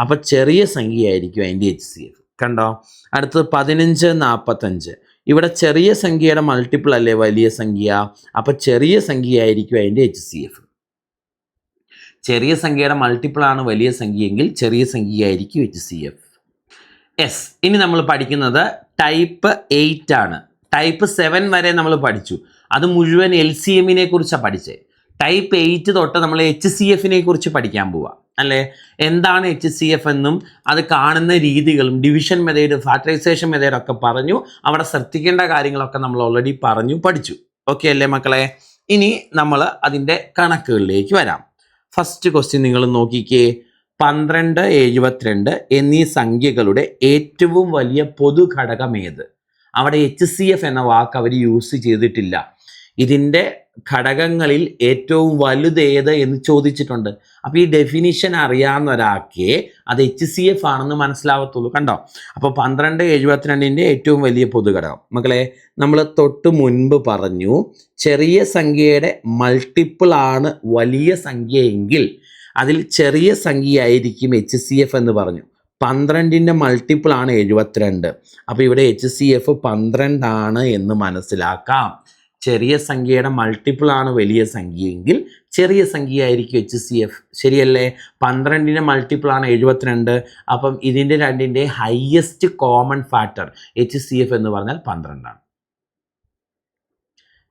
അപ്പോൾ ചെറിയ സംഖ്യയായിരിക്കും അതിൻ്റെ HCF. കണ്ടോ? അടുത്തത് 1545 ഇവിടെ ചെറിയ സംഖ്യയുടെ മൾട്ടിപ്പിൾ അല്ലേ വലിയ സംഖ്യ, അപ്പോൾ ചെറിയ സംഖ്യയായിരിക്കും അതിൻ്റെ HCF. ചെറിയ സംഖ്യയുടെ മൾട്ടിപ്പിളാണ് വലിയ സംഖ്യയെങ്കിൽ ചെറിയ സംഖ്യയായിരിക്കും HCF. യെസ്. ഇനി നമ്മൾ പഠിക്കുന്നത് ടൈപ്പ് 8 ആണ്. ടൈപ്പ് 7 വരെ നമ്മൾ പഠിച്ചു. അത് മുഴുവൻ LCMനെ കുറിച്ചാണ് പഠിച്ചത്. ടൈപ്പ് 8 തൊട്ട് നമ്മൾ HCFനെ കുറിച്ച് പഠിക്കാൻ പോവുക അല്ലേ. എന്താണ് HCF എന്നും അത് കാണുന്ന രീതികളും ഡിവിഷൻ മെത്തേഡ്, ഫാക്ടറൈസേഷൻ മെത്തേഡൊക്കെ പറഞ്ഞു. അവിടെ ശ്രദ്ധിക്കേണ്ട കാര്യങ്ങളൊക്കെ നമ്മൾ ഓൾറെഡി പഠിച്ചു. ഓക്കെ അല്ലേ മക്കളെ? ഇനി നമ്മൾ അതിൻ്റെ കണക്കുകളിലേക്ക് വരാം. ഫസ്റ്റ് ക്വസ്റ്റ്യൻ നിങ്ങൾ നോക്കിക്കേ. 12, 72 എന്നീ സംഖ്യകളുടെ ഏറ്റവും വലിയ പൊതുഘടകം ഏത്? അവിടെ HCF എന്ന വാക്ക് അവർ യൂസ് ചെയ്തിട്ടില്ല. ഇതിൻ്റെ ഘടകങ്ങളിൽ ഏറ്റവും വലുതേത് എന്ന് ചോദിച്ചിട്ടുണ്ട്. അപ്പോൾ ഈ ഡെഫിനിഷൻ അറിയാവുന്ന ഒരാൾക്കേ അത് HCF ആണെന്ന് മനസ്സിലാവത്തുള്ളൂ. കണ്ടോ? അപ്പോൾ 12, 72ൻ്റെ ഏറ്റവും വലിയ പൊതുഘടകം മക്കളെ, നമ്മൾ തൊട്ട് മുൻപ് പറഞ്ഞു ചെറിയ സംഖ്യയുടെ മൾട്ടിപ്പിൾ ആണ് വലിയ സംഖ്യയെങ്കിൽ അതിൽ ചെറിയ സംഖ്യയായിരിക്കും HCF എന്ന് പറഞ്ഞു. 12ൻ്റെ മൾട്ടിപ്പിൾ ആണ് 72. അപ്പോൾ ഇവിടെ HCF 12 ആണ് എന്ന് മനസ്സിലാക്കാം. ചെറിയ സംഖ്യയുടെ മൾട്ടിപ്പിൾ ആണ് വലിയ സംഖ്യയെങ്കിൽ ചെറിയ സംഖ്യയായിരിക്കും HCF. ശരിയല്ലേ? 12ൻ്റെ മൾട്ടിപ്പിൾ ആണ് 72. അപ്പം ഇതിൻ്റെ രണ്ടിൻ്റെ ഹയസ്റ്റ് കോമൺ ഫാക്ടർ HCF എന്ന് പറഞ്ഞാൽ 12 ആണ്.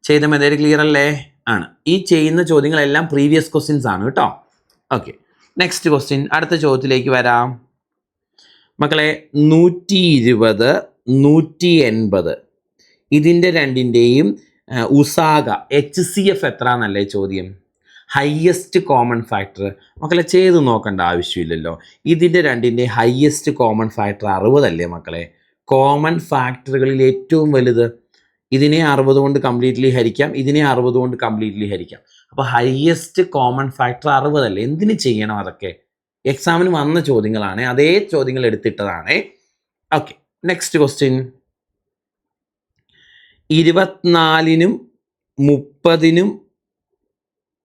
ചെയ്ത മെത്തേഡ് ക്ലിയർ അല്ലേ? ആണ്. ഈ ചെയ്യുന്ന ചോദ്യങ്ങളെല്ലാം പ്രീവിയസ് ക്വസ്റ്റ്യൻസ് ആണ് കേട്ടോ. Okay, next question. അടുത്ത ചോദ്യത്തിലേക്ക് വരാം മക്കളെ. 120, 180 ഇതിൻ്റെ രണ്ടിൻ്റെയും ഉസാഗ HCF എത്ര എന്നല്ലേ ചോദ്യം. ഹയസ്റ്റ് കോമൺ ഫാക്ടർ മക്കളെ ചെയ്ത് നോക്കേണ്ട ആവശ്യമില്ലല്ലോ. ഇതിൻ്റെ രണ്ടിൻ്റെ ഹയസ്റ്റ് കോമൺ ഫാക്ടർ 60 അല്ലേ മക്കളെ? കോമൺ ഫാക്ടറുകളിൽ ഏറ്റവും വലുത്. ഇതിനെ 60 കൊണ്ട് കംപ്ലീറ്റ്ലി ഹരിക്കാം, ഇതിനെ 60 കൊണ്ട് കംപ്ലീറ്റ്ലി ഹരിക്കാം. അപ്പോൾ ഹയസ്റ്റ് കോമൺ ഫാക്ടർ 60 അല്ലേ? എന്തിന് ചെയ്യണം? അതൊക്കെ എക്സാമിന് വന്ന ചോദ്യങ്ങളാണ്, അതേ ചോദ്യങ്ങൾ എടുത്തിട്ടതാണ്. Okay, next question. 24നും 30നും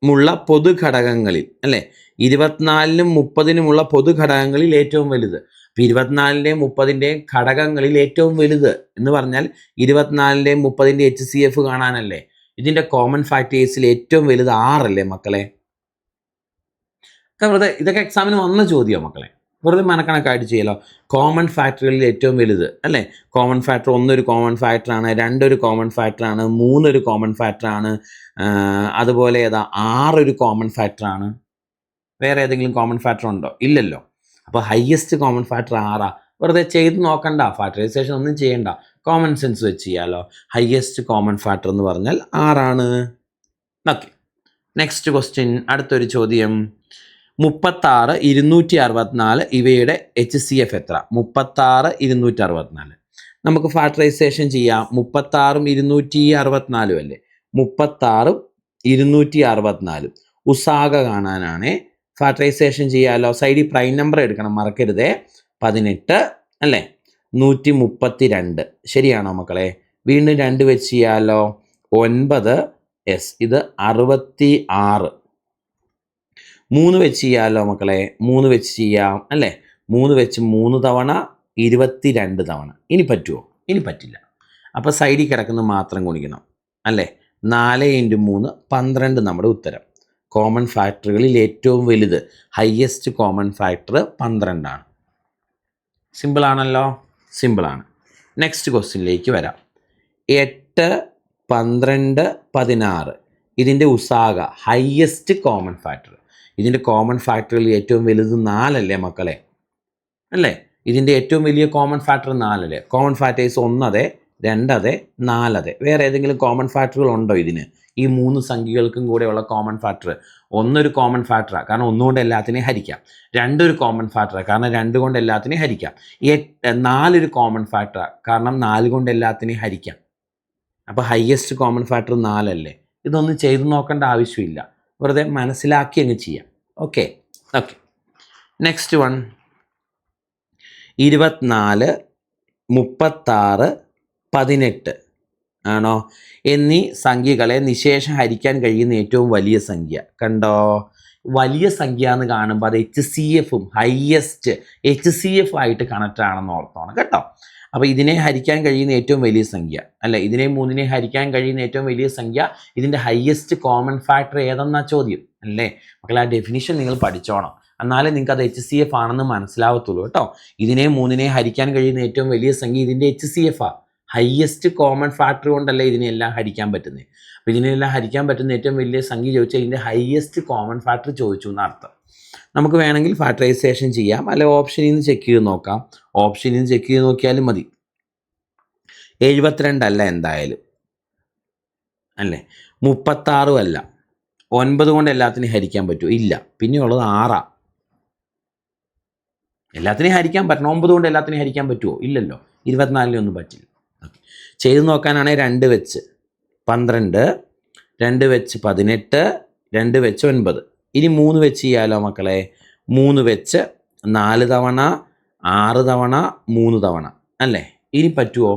ഉള്ള പൊതുഘടകങ്ങളിൽ അല്ലേ, 24നും 30നുമുള്ള പൊതുഘടകങ്ങളിൽ ഏറ്റവും വലുത്. അപ്പോൾ 24ൻ്റെയും 30ൻ്റെയും ഘടകങ്ങളിൽ ഏറ്റവും വലുത് എന്ന് പറഞ്ഞാൽ 24ൻ്റെയും 30ൻ്റെയും HCF കാണാനല്ലേ. ഇതിൻ്റെ കോമൺ ഫാക്ടേഴ്സിൽ ഏറ്റവും വലുത് 6 അല്ലേ മക്കളെ? വെറുതെ ഇതൊക്കെ എക്സാമിന് വന്ന ചോദ്യമാണ് മക്കളെ, വെറുതെ മനക്കണക്കായിട്ട് ചെയ്യലോ. കോമൺ ഫാക്ടറുകളിൽ ഏറ്റവും വലുത് അല്ലേ. കോമൺ ഫാക്ടർ 1 ഒരു കോമൺ ഫാക്ടറാണ്, 2 ഒരു കോമൺ ഫാക്ടറാണ്, 3 ഒരു കോമൺ ഫാക്ടറാണ്, അതുപോലെ 6 ഒരു കോമൺ ഫാക്ടറാണ്. വേറെ ഏതെങ്കിലും കോമൺ ഫാക്ടർ ഉണ്ടോ? ഇല്ലല്ലോ. അപ്പോൾ ഹയസ്റ്റ് കോമൺ ഫാക്ടർ 6. വെറുതെ ചെയ്ത് നോക്കണ്ട, ഫാക്ടറൈസേഷൻ ഒന്നും ചെയ്യണ്ട, കോമൺ സെൻസ് വെച്ച് ചെയ്യാലോ. ഹയസ്റ്റ് കോമൺ ഫാക്ടർ എന്ന് പറഞ്ഞാൽ 6 ആണ്. Okay, next question. അടുത്തൊരു ചോദ്യം. 36, 264 ഇവയുടെ HCF എത്ര? 36, 264 നമുക്ക് ഫാക്ടറൈസേഷൻ ചെയ്യാം. 36ഉം 264 അല്ലേ? 36ഉം 264 ഉസാഗ കാണാനാണ്. ഫാക്ടറൈസേഷൻ ചെയ്യാമല്ലോ. സൈഡിൽ പ്രൈം നമ്പർ എടുക്കണം, മറക്കരുതേ. 18 അല്ലേ, 132. ശരിയാണോ മക്കളെ? വീണ്ടും 2 വെച്ച് ചെയ്യാമല്ലോ. 9 എസ്, ഇത് 66. 3 വെച്ച് ചെയ്യാമല്ലോ മക്കളെ, 3 വെച്ച് ചെയ്യാം അല്ലേ. 3 വെച്ച് 3 തവണ 22 തവണ. ഇനി പറ്റുമോ? ഇനി പറ്റില്ല. അപ്പോൾ സൈഡിൽ കിടക്കുന്നത് മാത്രം ഗുണിക്കണം അല്ലേ. 4 × 3 12 നമ്മുടെ ഉത്തരം. കോമൺ ഫാക്ടറുകളിൽ ഏറ്റവും വലുത് ഹയസ്റ്റ് കോമൺ ഫാക്ടർ 12 ആണ്. സിമ്പിളാണല്ലോ, സിമ്പിളാണ്. നെക്സ്റ്റ് ക്വസ്റ്റ്യനിലേക്ക് വരാം. 8, 12, 16 ഇതിൻ്റെ ഉസാഗ ഹയസ്റ്റ് കോമൺ ഫാക്ടർ. ഇതിൻ്റെ കോമൺ ഫാക്ടറിൽ ഏറ്റവും വലുത് 4 അല്ലേ മക്കളെ, അല്ലേ? ഇതിൻ്റെ ഏറ്റവും വലിയ കോമൺ ഫാക്ടർ 4 അല്ലേ? കോമൺ ഫാക്ടേഴ്സ് 1 അതെ, 2 അതെ, 4 അതെ. വേറെ ഏതെങ്കിലും കോമൺ ഫാക്ടറുകൾ ഉണ്ടോ ഇതിന്? ഈ 3 സംഖ്യകൾക്കും കൂടെയുള്ള കോമൺ ഫാക്ടർ 1 ഒരു കോമൺ ഫാക്ടറാണ്, കാരണം 1 കൊണ്ട് എല്ലാത്തിനെയും ഹരിക്കാം. 2 ഒരു കോമൺ ഫാക്ടറാണ്, കാരണം 2 കൊണ്ട് എല്ലാത്തിനെയും ഹരിക്കാം. 4 ഒരു കോമൺ ഫാക്ടറാണ്, കാരണം 4 കൊണ്ട് എല്ലാത്തിനെയും ഹരിക്കാം. അപ്പോൾ ഹയസ്റ്റ് കോമൺ ഫാക്ടർ 4 അല്ലേ? ഇതൊന്നും ചെയ്തു നോക്കേണ്ട ആവശ്യമില്ല, വെറുതെ മനസ്സിലാക്കി അങ്ങ് ചെയ്യാം. Okay okay. നെക്സ്റ്റ് വൺ 24, 36, 18 ആണോ എന്നീ സംഖ്യകളെ നിശേഷം ഹരിക്കാൻ കഴിയുന്ന ഏറ്റവും വലിയ സംഖ്യ. കണ്ടോ, വലിയ സംഖ്യ എന്ന് കാണുമ്പോൾ അത് HCFും ഹയസ്റ്റ് HCF ആയിട്ട് കണക്റ്റ് ആണെന്ന് ഓർത്തോണം കേട്ടോ. അപ്പോൾ ഇതിനെ ഹരിക്കാൻ കഴിയുന്ന ഏറ്റവും വലിയ സംഖ്യ അല്ല, ഇതിനെ 3നെ ഹരിക്കാൻ കഴിയുന്ന ഏറ്റവും വലിയ സംഖ്യ, ഇതിൻ്റെ ഹയസ്റ്റ് കോമൺ ഫാക്ടർ ഏതെന്നാ ചോദ്യം അല്ലേ മക്കളെ. ആ ഡെഫിനിഷൻ നിങ്ങൾ പഠിച്ചോണം, എന്നാലേ നിങ്ങൾക്ക് അത് HCF ആണെന്ന് മനസ്സിലാവത്തുള്ളൂ കേട്ടോ. ഇതിനെ 3നെ ഹരിക്കാൻ കഴിയുന്ന ഏറ്റവും വലിയ സംഖ്യ ഇതിൻ്റെ HCFാണ്. ഹയസ്റ്റ് കോമൺ ഫാക്ടർ കൊണ്ടല്ലേ ഇതിനെല്ലാം ഹരിക്കാൻ പറ്റുന്നത്. അപ്പോൾ ഇതിനെല്ലാം ഹരിക്കാൻ പറ്റുന്ന ഏറ്റവും വലിയ സംഖ്യ ചോദിച്ചാൽ ഇതിൻ്റെ ഹയസ്റ്റ് കോമൺ ഫാക്ടർ ചോദിച്ചു എന്നർത്ഥം. നമുക്ക് വേണമെങ്കിൽ ഫാക്ടറൈസേഷൻ ചെയ്യാം, അല്ലെ ഓപ്ഷനിൽ നിന്ന് ചെക്ക് ചെയ്ത് നോക്കാം. ഓപ്ഷനിൽ നിന്ന് ചെക്ക് ചെയ്ത് നോക്കിയാലും മതി. 72 അല്ല എന്തായാലും അല്ലേ, 36 അല്ല, 9 കൊണ്ട് എല്ലാത്തിനെയും ഹരിക്കാൻ പറ്റുമോ? ഇല്ല. പിന്നെ ഉള്ളത് 6. എല്ലാത്തിനെയും ഹരിക്കാൻ പറ്റണം, 9 കൊണ്ട് എല്ലാത്തിനെയും ഹരിക്കാൻ പറ്റുമോ? ഇല്ലല്ലോ. 24 പറ്റില്ല. ചെയ്ത് നോക്കാനാണെങ്കിൽ 2 വെച്ച് 12, 2 വെച്ച് 18, 2 വെച്ച് 9. ഇനി 3 വെച്ച് ചെയ്യാമല്ലോ മക്കളെ. 3 വെച്ച് 4 തവണ, 6 തവണ, 3 തവണ അല്ലേ. ഇനി പറ്റുമോ?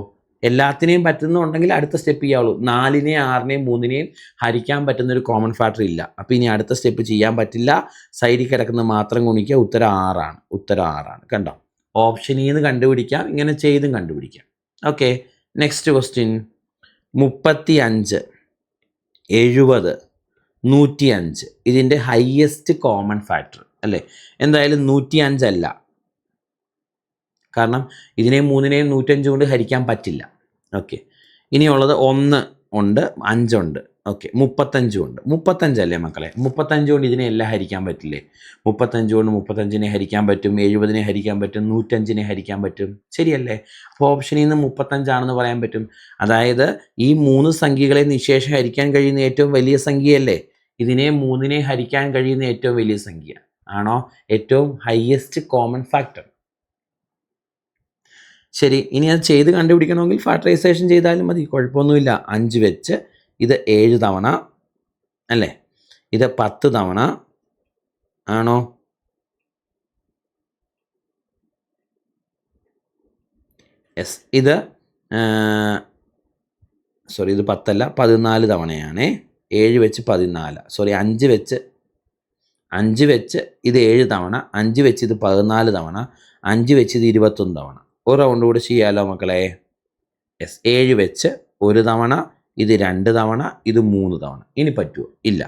എല്ലാത്തിനെയും പറ്റുന്നുണ്ടെങ്കിൽ അടുത്ത സ്റ്റെപ്പ് ചെയ്യാവുള്ളൂ. 4നെയും 6നെയും 3നെയും ഹരിക്കാൻ പറ്റുന്നൊരു കോമൺ ഫാക്ടർ ഇല്ല. അപ്പോൾ ഇനി അടുത്ത സ്റ്റെപ്പ് ചെയ്യാൻ പറ്റില്ല. സൈഡിൽ കിടക്കുന്നത് മാത്രം ഗുണിക്കുക. ഉത്തരം 6 ആണ്. ഉത്തരം 6 ആണ്. കണ്ടോ, ഓപ്ഷനിൽ നിന്ന് കണ്ടുപിടിക്കാം, ഇങ്ങനെ ചെയ്തും കണ്ടുപിടിക്കാം. ഓക്കെ. നെക്സ്റ്റ് ക്വസ്റ്റ്യൻ 35, 70, 105 ഇതിൻ്റെ ഹയസ്റ്റ് കോമൺ ഫാക്ടർ അല്ലേ. എന്തായാലും 105 അല്ല, കാരണം ഇതിനെയും 3നെയും 105 കൊണ്ട് ഹരിക്കാൻ പറ്റില്ല. ഓക്കെ. ഇനിയുള്ളത് 1 ഉണ്ട്, 5 ഉണ്ട്. ഓക്കെ. 35 ഉണ്ട്. 35 അല്ലേ മക്കളെ? 35 കൊണ്ട് ഇതിനെ എല്ലാം ഹരിക്കാൻ പറ്റില്ലേ? 35 കൊണ്ട് 35നെ ഹരിക്കാൻ പറ്റും, 70നെ ഹരിക്കാൻ പറ്റും, 105നെ ഹരിക്കാൻ പറ്റും. ശരിയല്ലേ? അപ്പോൾ ഓപ്ഷനിൽ നിന്ന് 35 ആണെന്ന് പറയാൻ പറ്റും. അതായത് ഈ 3 സംഖ്യകളെ നിശേഷം ഹരിക്കാൻ കഴിയുന്ന ഏറ്റവും വലിയ സംഖ്യയല്ലേ. ഇതിനെ 3നെ ഹരിക്കാൻ കഴിയുന്ന ഏറ്റവും വലിയ സംഖ്യ ആണോ ഏറ്റവും ഹയസ്റ്റ് കോമൺ ഫാക്ടർ. ശരി, ഇനി അത് ചെയ്ത് കണ്ടുപിടിക്കണമെങ്കിൽ ഫാക്ടറൈസേഷൻ ചെയ്താലും മതി, കുഴപ്പമൊന്നുമില്ല. 5 വെച്ച് ഇത് 7 തവണ അല്ലേ, ഇത് 10 തവണ ആണോ? യെസ്, ഇത് സോറി, ഇത് 10 അല്ല, 14 തവണയാണേ. 7 വെച്ച് 14, സോറി 5 വെച്ച് ഇത് 7 തവണ, 5 വെച്ച് ഇത് 14 തവണ, 5 വെച്ച് ഇത് 21 തവണ. ഒരു റൗണ്ട് കൂടെ ചെയ്യാമല്ലോ മക്കളെ. യെസ്, 7 വെച്ച് 1 തവണ, ഇത് 2 തവണ, ഇത് 3 തവണ. ഇനി പറ്റുമോ? ഇല്ല.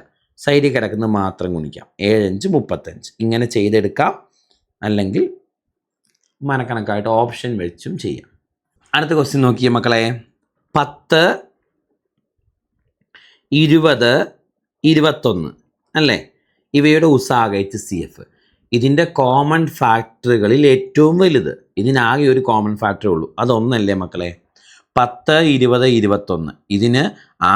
സൈഡിൽ കിടക്കുന്നത് മാത്രം ഗുണിക്കാം. 7 5 35 ഇങ്ങനെ ചെയ്തെടുക്കാം, അല്ലെങ്കിൽ മനക്കണക്കായിട്ട് ഓപ്ഷൻ വെച്ചും ചെയ്യാം. അടുത്ത ക്വസ്റ്റ്യൻ നോക്കിയേ മക്കളെ. 10, 20, 21 അല്ലേ, ഇവയുടെ ഉസാഗ HCF. ഇതിൻ്റെ കോമൺ ഫാക്ടറുകളിൽ ഏറ്റവും വലുത്. ഇതിനാകെ ഒരു കോമൺ ഫാക്ടറേ ഉള്ളൂ, അതൊന്നല്ലേ മക്കളെ? 10, 20, 21 ഇതിന്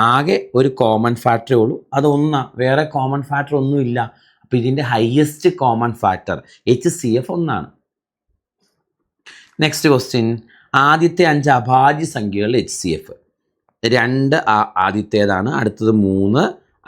ആകെ ഒരു കോമൺ ഫാക്ടറേ ഉള്ളൂ, അതൊന്നാ. വേറെ കോമൺ ഫാക്ടർ ഒന്നുമില്ല. അപ്പോൾ ഇതിൻ്റെ ഹയസ്റ്റ് കോമൺ ഫാക്ടർ HCF 1 ആണ്. Next question. ആദ്യത്തെ 5 അഭാജ്യ സംഖ്യകൾ HCF. 2 ആദ്യത്തേതാണ്, അടുത്തത് 3,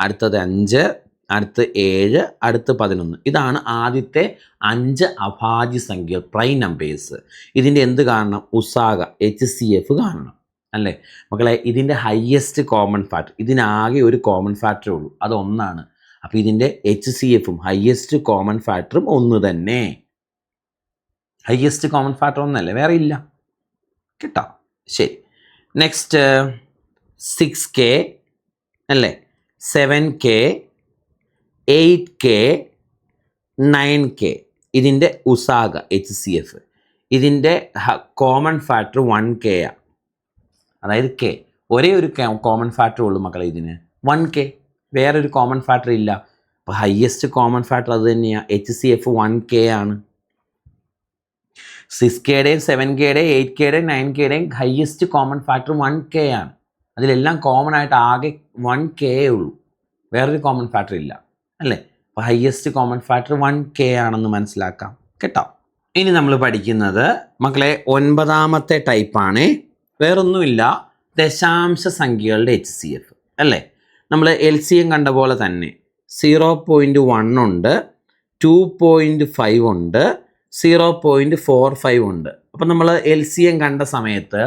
അടുത്തത് 5, അടുത്ത് 7, അടുത്ത് 11. ഇതാണ് ആദ്യത്തെ 5 അഭാജ്യ സംഖ്യകൾ, പ്രൈം നമ്പേഴ്സ്. ഇതിൻ്റെ എന്ത് കാണണം? ഉസാഗ HCF കാണണം അല്ലേ മക്കളെ? ഇതിൻ്റെ ഹയസ്റ്റ് കോമൺ ഫാക്ടർ, ഇതിനാകെ ഒരു കോമൺ ഫാക്ടറേ ഉള്ളൂ, അത് 1 അപ്പോൾ ഇതിൻ്റെ HCFും ഹയസ്റ്റ് കോമൺ ഫാക്ടറും 1 തന്നെ. ഹയസ്റ്റ് കോമൺ ഫാക്ടർ 1 വേറെ ഇല്ല കേട്ടോ. ശരി, നെക്സ്റ്റ് 6K അല്ലേ, 7K, 8K, 9K. ഇതിൻ്റെ ഉസാഗ HCF. ഇതിൻ്റെ കോമൺ ഫാക്ടർ 1K ആണ്, അതായത് K. ഒരേ ഒരു കോമൺ ഫാക്ടർ ഉള്ളൂ മക്കളെ ഇതിന്, 1K. വേറൊരു കോമൺ ഫാക്ടർ ഇല്ല. അപ്പോൾ ഹയസ്റ്റ് കോമൺ ഫാക്ടർ അത് തന്നെയാണ്, HCF 1K ആണ്. 6Kയുടെയും 7Kയുടെയും 8Kയുടെയും 9Kയുടെയും ഹയസ്റ്റ് കോമൺ ഫാക്ടർ 1K ആണ്. അതിലെല്ലാം കോമൺ ആയിട്ട് ആകെ 1K ഉള്ളൂ, വേറൊരു കോമൺ ഫാക്ടർ ഇല്ല അല്ലേ. അപ്പോൾ ഹയസ്റ്റ് കോമൺ ഫാക്ടർ 1K ആണെന്ന് മനസ്സിലാക്കാം കേട്ടോ. ഇനി നമ്മൾ പഠിക്കുന്നത് മക്കളെ 9ാമത്തെ ടൈപ്പാണ്. വേറൊന്നുമില്ല, ദശാംശ സംഖ്യകളുടെ HCF അല്ലേ. നമ്മൾ LCM കണ്ട പോലെ തന്നെ 0.1 ഉണ്ട്, 2.5 ഉണ്ട്, 0.45 ഉണ്ട്. അപ്പം നമ്മൾ LCM കണ്ട സമയത്ത്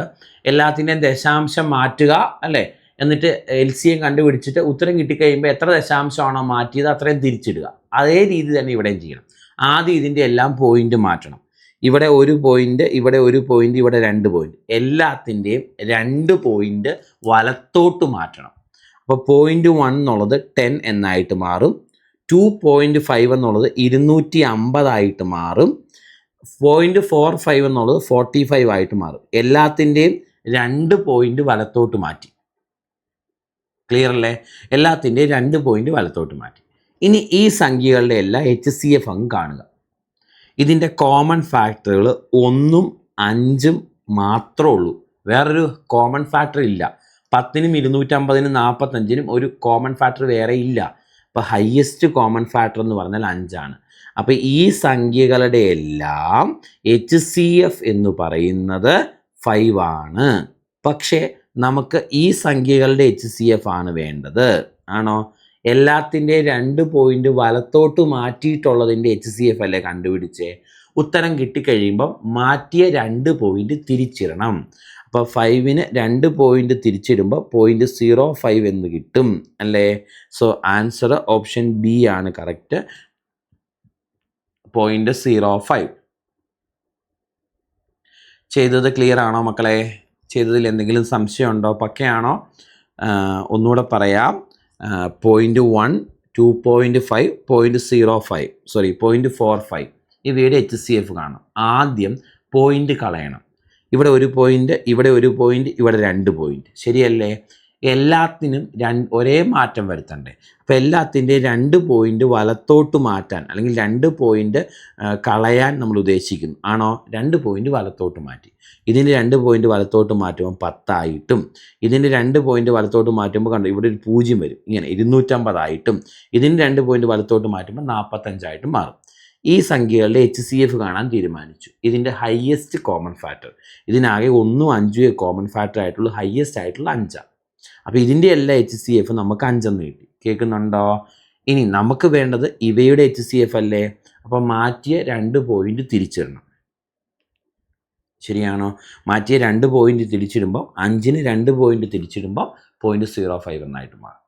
എല്ലാത്തിൻ്റെയും ദശാംശം മാറ്റുക അല്ലേ, എന്നിട്ട് LCM കണ്ടുപിടിച്ചിട്ട് ഉത്തരം കിട്ടിക്കഴിയുമ്പോൾ എത്ര ദശാംശമാണോ മാറ്റിയത് അത്രയും തിരിച്ചിടുക. അതേ രീതി തന്നെ ഇവിടെയും ചെയ്യണം. ആദ്യം ഇതിൻ്റെ എല്ലാം പോയിന്റ് മാറ്റണം. ഇവിടെ 1 പോയിന്റ്, ഇവിടെ 1 പോയിന്റ്, ഇവിടെ 2 പോയിന്റ്. എല്ലാത്തിൻ്റെയും 2 പോയിന്റ് വലത്തോട്ട് മാറ്റണം. അപ്പോൾ 0.1 എന്നുള്ളത് 10 എന്നായിട്ട് മാറും, 2.5 എന്നുള്ളത് 250 ആയിട്ട് മാറും, 0.45 എന്നുള്ളത് 45 ആയിട്ട് മാറും. എല്ലാത്തിൻ്റെയും 2 പോയിന്റ് വലത്തോട്ട് മാറ്റി. ക്ലിയർ അല്ലേ? എല്ലാത്തിൻ്റെയും 2 പോയിന്റ് വലത്തോട്ട് മാറ്റി. ഇനി ഈ സംഖ്യകളുടെ എല്ലാം HCF അങ്ങ് കാണുക. ഇതിൻ്റെ കോമൺ ഫാക്ടറുകൾ 1ഉം 5ഉം മാത്രമേ ഉള്ളൂ, വേറൊരു കോമൺ ഫാക്ടർ ഇല്ല. 10നും 250നും 45നും ഒരു കോമൺ ഫാക്ടർ വേറെ ഇല്ല. അപ്പോൾ ഹയസ്റ്റ് കോമൺ ഫാക്ടർ എന്ന് പറഞ്ഞാൽ 5 അപ്പോൾ ഈ സംഖ്യകളുടെ എല്ലാം HCF എന്ന് പറയുന്നത് 5 ആണ്. പക്ഷേ നമുക്ക് ഈ സംഖ്യകളുടെ HCF ആണ് വേണ്ടത്, ആണോ? എല്ലാത്തിൻ്റെ 2 പോയിന്റ് വലത്തോട്ട് മാറ്റിയിട്ടുള്ളതിൻ്റെ HCF അല്ലേ കണ്ടുപിടിച്ചേ. ഉത്തരം കിട്ടിക്കഴിയുമ്പം മാറ്റിയ 2 പോയിന്റ് തിരിച്ചിടണം. അപ്പോൾ 5ന് 2 പോയിന്റ് തിരിച്ചിടുമ്പോൾ 0.05 എന്ന് കിട്ടും അല്ലേ. സോ ആൻസർ ഓപ്ഷൻ ബി ആണ് കറക്റ്റ്, 0.05. ചെയ്തത് ക്ലിയർ ആണോ മക്കളെ? ചെയ്തതിൽ എന്തെങ്കിലും സംശയമുണ്ടോ? പക്കയാണോ? ഒന്നുകൂടെ പറയാം. 0.1, 2.5, 0.05 0.45 ഇവയുടെ HCF കാണും. ആദ്യം പോയിന്റ് കളയണം. ഇവിടെ 1 പോയിന്റ്, ഇവിടെ 1 പോയിന്റ്, ഇവിടെ 2 പോയിന്റ്, ശരിയല്ലേ? എല്ലാത്തിനും ഒരേ മാറ്റം വരുത്തണ്ടേ. അപ്പോൾ എല്ലാത്തിൻ്റെ 2 പോയിന്റ് വലത്തോട്ട് മാറ്റാൻ അല്ലെങ്കിൽ 2 പോയിന്റ് കളയാൻ നമ്മൾ ഉദ്ദേശിക്കുന്നു, ആണോ? 2 പോയിന്റ് വലത്തോട്ട് മാറ്റി. ഇതിൻ്റെ 2 പോയിന്റ് വലത്തോട്ട് മാറ്റുമ്പോൾ 10 ആയിട്ടും, ഇതിൻ്റെ 2 പോയിന്റ് വലത്തോട്ട് മാറ്റുമ്പോൾ കണ്ടോ ഇവിടെ ഒരു 0 വരും, ഇങ്ങനെ 250 ആയിട്ടും, ഇതിൻ്റെ 2 പോയിന്റ് വലത്തോട്ട് മാറ്റുമ്പോൾ 45 ആയിട്ടും മാറും. ഈ സംഖ്യകളുടെ HCF കാണാൻ തീരുമാനിച്ചു. ഇതിൻ്റെ ഹയസ്റ്റ് കോമൺ ഫാക്ടർ, ഇതിനാകെ 1ഉം 5ഉം കോമൺ ഫാക്ടർ ആയിട്ടുള്ള ഹയസ്റ്റ് ആയിട്ടുള്ള 5. അപ്പോൾ ഇതിൻ്റെ എല്ലാ HCF നമുക്ക് 5 എന്ന് കിട്ടി. കേൾക്കുന്നുണ്ടോ? ഇനി നമുക്ക് വേണ്ടത് ഇവയുടെ HCF അല്ലേ. അപ്പോൾ മാറ്റിയ 2 പോയിന്റ് തിരിച്ചിടണം, ശരിയാണോ? മാറ്റിയ 2 പോയിന്റ് തിരിച്ചിടുമ്പോൾ 5ന് 2 പോയിന്റ് തിരിച്ചിടുമ്പോൾ 0.05 എന്നായിട്ട് മാറും.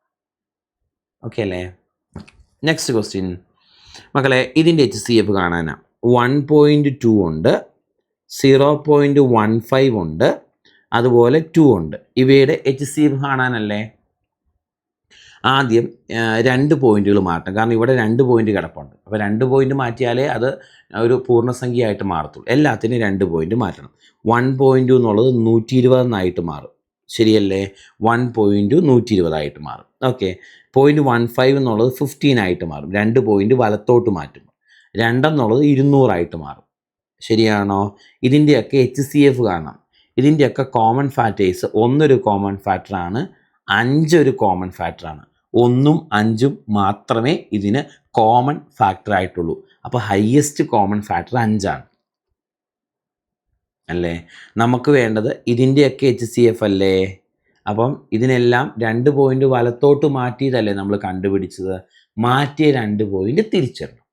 ഓക്കെ അല്ലേ? നെക്സ്റ്റ് ക്വസ്റ്റ്യൻ മക്കളെ, ഇതിൻ്റെ HCF കാണാനാണ്. 1.2 ഉണ്ട്, 0.15 ഉണ്ട്, അതുപോലെ 2 ഉണ്ട്. ഇവയുടെ HCF കാണാനല്ലേ ആദ്യം 2 പോയിന്റുകൾ മാറ്റണം. കാരണം ഇവിടെ 2 പോയിന്റ് കിടപ്പുണ്ട്. അപ്പോൾ 2 പോയിന്റ് മാറ്റിയാലേ അത് ഒരു പൂർണ്ണസംഖ്യയായിട്ട് മാറത്തുള്ളൂ. എല്ലാത്തിനും 2 പോയിന്റ് മാറ്റണം. 1.2 എന്നുള്ളത് 120 എന്നായിട്ട് മാറും, ശരിയല്ലേ? 1.2 120 ആയിട്ട് മാറും. ഓക്കെ. 0.15 എന്നുള്ളത് 15 ആയിട്ട് മാറും, 2 പോയിന്റ് വലത്തോട്ട് മാറ്റുമ്പോൾ. 2 എന്നുള്ളത് 200 ആയിട്ട് മാറും, ശരിയാണോ? ഇതിൻ്റെയൊക്കെ HCF കാണാം. ഇതിൻ്റെയൊക്കെ കോമൺ ഫാക്ടേഴ്സ്, 1 ഒരു കോമൺ ഫാക്ടറാണ്, 5 ഒരു കോമൺ ഫാക്ടറാണ്. 1ഉം 5ഉം മാത്രമേ ഇതിന് കോമൺ ഫാക്ടർ ആയിട്ടുള്ളൂ. അപ്പോൾ ഹയസ്റ്റ് കോമൺ ഫാക്ടർ 5 അല്ലേ. നമുക്ക് വേണ്ടത് ഇതിൻ്റെയൊക്കെ HCF അല്ലേ. അപ്പം ഇതിനെല്ലാം 2 പോയിന്റ് വലത്തോട്ട് മാറ്റിയതല്ലേ നമ്മൾ കണ്ടുപിടിച്ചത്. മാറ്റിയ 2 പോയിന്റ് തിരിച്ചിടണം.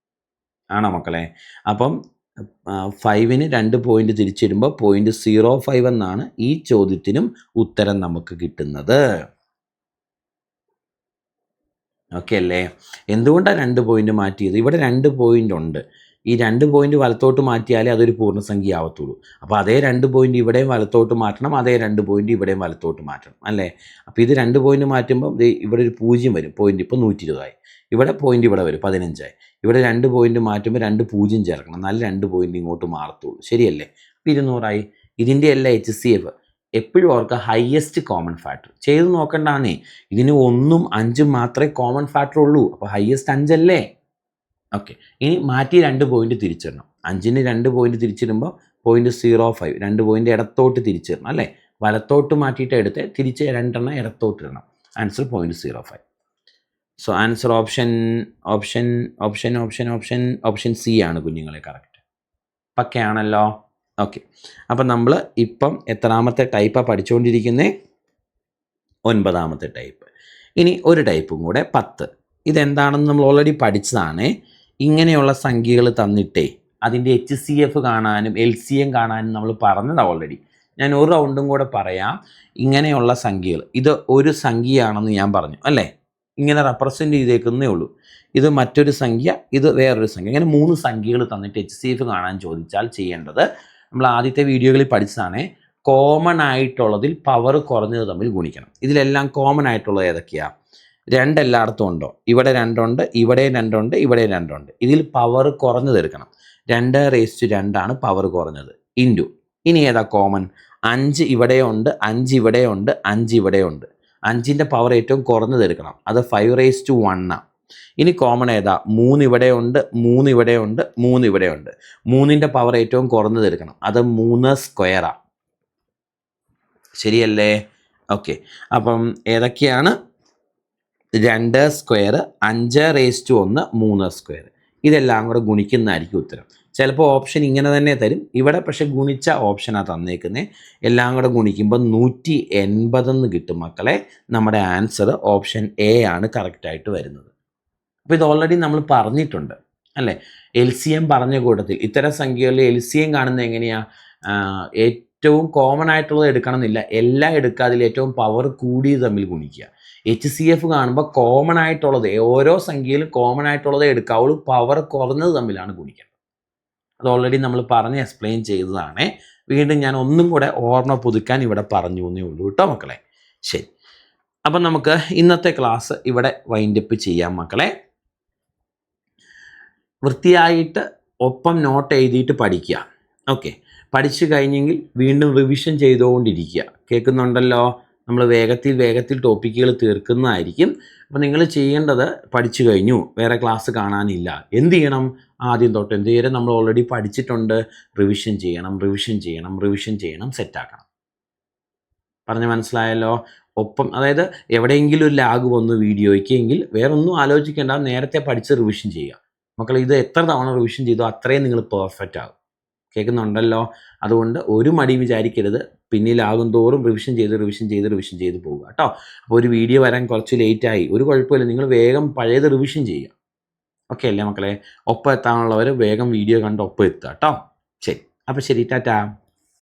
ആണോ മക്കളെ? അപ്പം 5ന് 2 പോയിന്റ് തിരിച്ചിടുമ്പോൾ 0.05 എന്നാണ് ഈ ചോദ്യത്തിനും ഉത്തരം നമുക്ക് കിട്ടുന്നത്. ഓക്കെ അല്ലേ? എന്തുകൊണ്ടാണ് 2 പോയിന്റ് മാറ്റിയത്? ഇവിടെ 2 പോയിന്റ് ഉണ്ട്. ഈ 2 പോയിന്റ് വലത്തോട്ട് മാറ്റിയാലേ അതൊരു പൂർണ്ണസംഖ്യ ആവത്തുള്ളൂ. അപ്പോൾ അതേ 2 പോയിന്റ് ഇവിടെയും വലത്തോട്ട് മാറ്റണം, അതേ 2 പോയിന്റ് ഇവിടെയും വലത്തോട്ട് മാറ്റണം അല്ലേ? അപ്പോൾ ഇത് 2 പോയിന്റ് മാറ്റുമ്പോൾ ഇവിടെ ഒരു 0 വരും. പോയിന്റ് ഇപ്പോൾ 120 ആയി. ഇവിടെ പോയിന്റ് ഇവിടെ വരും 15 ആയി. ഇവിടെ 2 പോയിന്റ് മാറ്റുമ്പോൾ 2 0 ചേർക്കണം, നല്ല 2 പോയിന്റ് ഇങ്ങോട്ട് മാറത്തുള്ളൂ. ശരിയല്ലേ? അപ്പോൾ 200 ആയി. ഇതിൻ്റെ എല്ലാം HCF എപ്പോഴും ഓർക്കുക, ഹയസ്റ്റ് കോമൺ ഫാക്ടർ ചെയ്ത് നോക്കണ്ടാന്നേ. ഇതിന് 1ഉം 5ഉം മാത്രമേ കോമൺ ഫാക്ടർ ഉള്ളൂ. അപ്പോൾ ഹയസ്റ്റ് 5 അല്ലേ? ഓക്കെ, ഇനി മാറ്റി 2 പോയിന്റ് തിരിച്ചിടണം. 5ന് 2 പോയിന്റ് തിരിച്ചിടുമ്പോൾ 0.05, 2 പോയിന്റ് ഇടത്തോട്ട് തിരിച്ചിടണം അല്ലേ? വലത്തോട്ട് മാറ്റിയിട്ട് എടുത്ത് തിരിച്ച് 2 ഇടത്തോട്ട് ഇടണം. Answer 0.05. So answer option C ആണ് കുഞ്ഞുങ്ങളെ കറക്റ്റ്. പക്കയാണല്ലോ? ഓക്കെ, അപ്പം നമ്മൾ ഇപ്പം എത്രാമത്തെ ടൈപ്പാണ് പഠിച്ചുകൊണ്ടിരിക്കുന്നത്? 9ാമത്തെ ടൈപ്പ്. ഇനി ഒരു ടൈപ്പും കൂടെ 10. ഇതെന്താണെന്ന് നമ്മൾ ഓൾറെഡി പഠിച്ചതാണ്. ഇങ്ങനെയുള്ള സംഖ്യകൾ തന്നിട്ടേ അതിൻ്റെ HCF കാണാനും LCM കാണാനും നമ്മൾ പറഞ്ഞതാണ് ഓൾറെഡി. ഞാൻ ഒരു റൗണ്ടും കൂടെ പറയാം. ഇങ്ങനെയുള്ള സംഖ്യകൾ, ഇത് ഒരു സംഖ്യയാണെന്ന് ഞാൻ പറഞ്ഞു അല്ലേ? ഇങ്ങനെ റെപ്രസെൻ്റ് ചെയ്തേക്കുന്നേ ഉള്ളൂ. ഇത് മറ്റൊരു സംഖ്യ, ഇത് വേറൊരു സംഖ്യ. ഇങ്ങനെ 3 സംഖ്യകൾ തന്നിട്ട് HCF കാണാൻ ചോദിച്ചാൽ ചെയ്യേണ്ടത്, നമ്മൾ ആദ്യത്തെ വീഡിയോകളിൽ പഠിച്ചതാണ്, കോമൺ ആയിട്ടുള്ളതിൽ പവർ കുറഞ്ഞത് തമ്മിൽ ഗുണിക്കണം. ഇതിലെല്ലാം കോമൺ ആയിട്ടുള്ളത് ഏതൊക്കെയാണ്? 2 എല്ലായിടത്തും ഉണ്ടോ? ഇവിടെ 2 ഉണ്ട്, ഇവിടെ 2 ഉണ്ട്, ഇവിടെ 2 ഉണ്ട്. ഇതിൽ പവർ കുറഞ്ഞത് എടുക്കണം. 2/2 ആണ് പവർ കുറഞ്ഞത്. ഇൻറ്റു ഇനി ഏതാ കോമൺ? 5 ഇവിടെ ഉണ്ട്, 5 ഇവിടെ ഉണ്ട്, 5 ഇവിടെ ഉണ്ട്. 5ൻ്റെ പവർ ഏറ്റവും കുറഞ്ഞത് എടുക്കണം. അത് 5/1. ഇനി കോമൺ ഏതാ? 3 ഇവിടെ ഉണ്ട്, 3 ഇവിടെ ഉണ്ട്, 3 ഇവിടെ ഉണ്ട്. 3ൻ്റെ പവർ ഏറ്റവും കുറഞ്ഞത് എടുക്കണം. അത് 3² ശരിയല്ലേ? ഓക്കെ, അപ്പം ഏതൊക്കെയാണ്? 2², 5/1, 3². ഇതെല്ലാം കൂടെ ഗുണിക്കുന്നതായിരിക്കും ഉത്തരം. ചിലപ്പോൾ ഓപ്ഷൻ ഇങ്ങനെ തന്നെ തരും. ഇവിടെ പക്ഷേ ഗുണിച്ച ഓപ്ഷനാണ് തന്നേക്കുന്നത്. എല്ലാം കൂടെ ഗുണിക്കുമ്പോൾ 180 കിട്ടും മക്കളെ. നമ്മുടെ ആൻസർ ഓപ്ഷൻ എ ആണ് കറക്റ്റായിട്ട് വരുന്നത്. അപ്പോൾ ഇത് ഓൾറെഡി നമ്മൾ പറഞ്ഞിട്ടുണ്ട് അല്ലേ? LCM പറഞ്ഞ കൂട്ടത്തിൽ ഇത്തരം സംഖ്യകളിൽ LCM കാണുന്നത് എങ്ങനെയാണ്? ഏറ്റവും കോമൺ ആയിട്ടുള്ളത് എടുക്കണമെന്നില്ല, എല്ലാം എടുക്കുക, അതിൽ ഏറ്റവും പവർ കൂടിയത് തമ്മിൽ ഗുണിക്കുക. HCF കാണുമ്പോൾ കോമൺ ആയിട്ടുള്ളത്, ഓരോ സംഖ്യയിലും കോമൺ ആയിട്ടുള്ളത് എടുക്കാവുള്ളൂ, പവർ കുറഞ്ഞത് തമ്മിലാണ് ഗുണിക്കേണ്ടത്. അത് ഓൾറെഡി നമ്മൾ പറഞ്ഞ് എക്സ്പ്ലെയിൻ ചെയ്തതാണ്. വീണ്ടും ഞാൻ ഒന്നും കൂടെ ഓർമ്മ പുതുക്കാൻ ഇവിടെ പറഞ്ഞു എന്നേ ഉള്ളൂ കേട്ടോ മക്കളെ. ശരി, അപ്പം നമുക്ക് ഇന്നത്തെ ക്ലാസ് ഇവിടെ വൈൻഡപ്പ് ചെയ്യാം മക്കളെ. വൃത്തിയായിട്ട് ഒപ്പം നോട്ട് എഴുതിയിട്ട് പഠിക്കുക. ഓക്കെ, പഠിച്ചു കഴിഞ്ഞെങ്കിൽ വീണ്ടും റിവിഷൻ ചെയ്തുകൊണ്ടിരിക്കുക. കേൾക്കുന്നുണ്ടല്ലോ? നമ്മൾ വേഗത്തിൽ ടോപ്പിക്കുകൾ തീർക്കുന്നതായിരിക്കും. അപ്പോൾ നിങ്ങൾ ചെയ്യേണ്ടത്, പഠിച്ചു കഴിഞ്ഞു, വേറെ ക്ലാസ് കാണാനില്ല, എന്ത് ചെയ്യണം? ആദ്യം തൊട്ട് എന്ത് ചെയ്യണം? നമ്മൾ ഓൾറെഡി പഠിച്ചിട്ടുണ്ട്, റിവിഷൻ ചെയ്യണം, സെറ്റാക്കണം. പറഞ്ഞ് മനസ്സിലായല്ലോ? ഒപ്പം, അതായത് എവിടെയെങ്കിലും ഒരു ലാഗ് വന്നു വീഡിയോയ്ക്ക് എങ്കിൽ വേറെ ഒന്നും ആലോചിക്കേണ്ട, നേരത്തെ പഠിച്ച് റിവിഷൻ ചെയ്യുക. മക്കൾ ഇത് എത്ര തവണ റിവിഷൻ ചെയ്തോ അത്രയും നിങ്ങൾ പെർഫെക്റ്റ് ആകും. കേൾക്കുന്നുണ്ടല്ലോ? അതുകൊണ്ട് ഒരു മടി വിചാരിക്കരുത്. പിന്നിലാകും തോറും റിവിഷൻ ചെയ്ത് പോവുക കേട്ടോ. അപ്പോൾ ഒരു വീഡിയോ വരാൻ കുറച്ച് ലേറ്റായി, ഒരു കുഴപ്പമില്ല, നിങ്ങൾ വേഗം പഴയത് റിവിഷൻ ചെയ്യുക. ഓക്കെ അല്ലേ മക്കളെ? ഒപ്പം എത്താനുള്ളവർ വേഗം വീഡിയോ കണ്ട് ഒപ്പം എത്തുക കേട്ടോ. ശരി, അപ്പോൾ ശരി, ടാറ്റാ.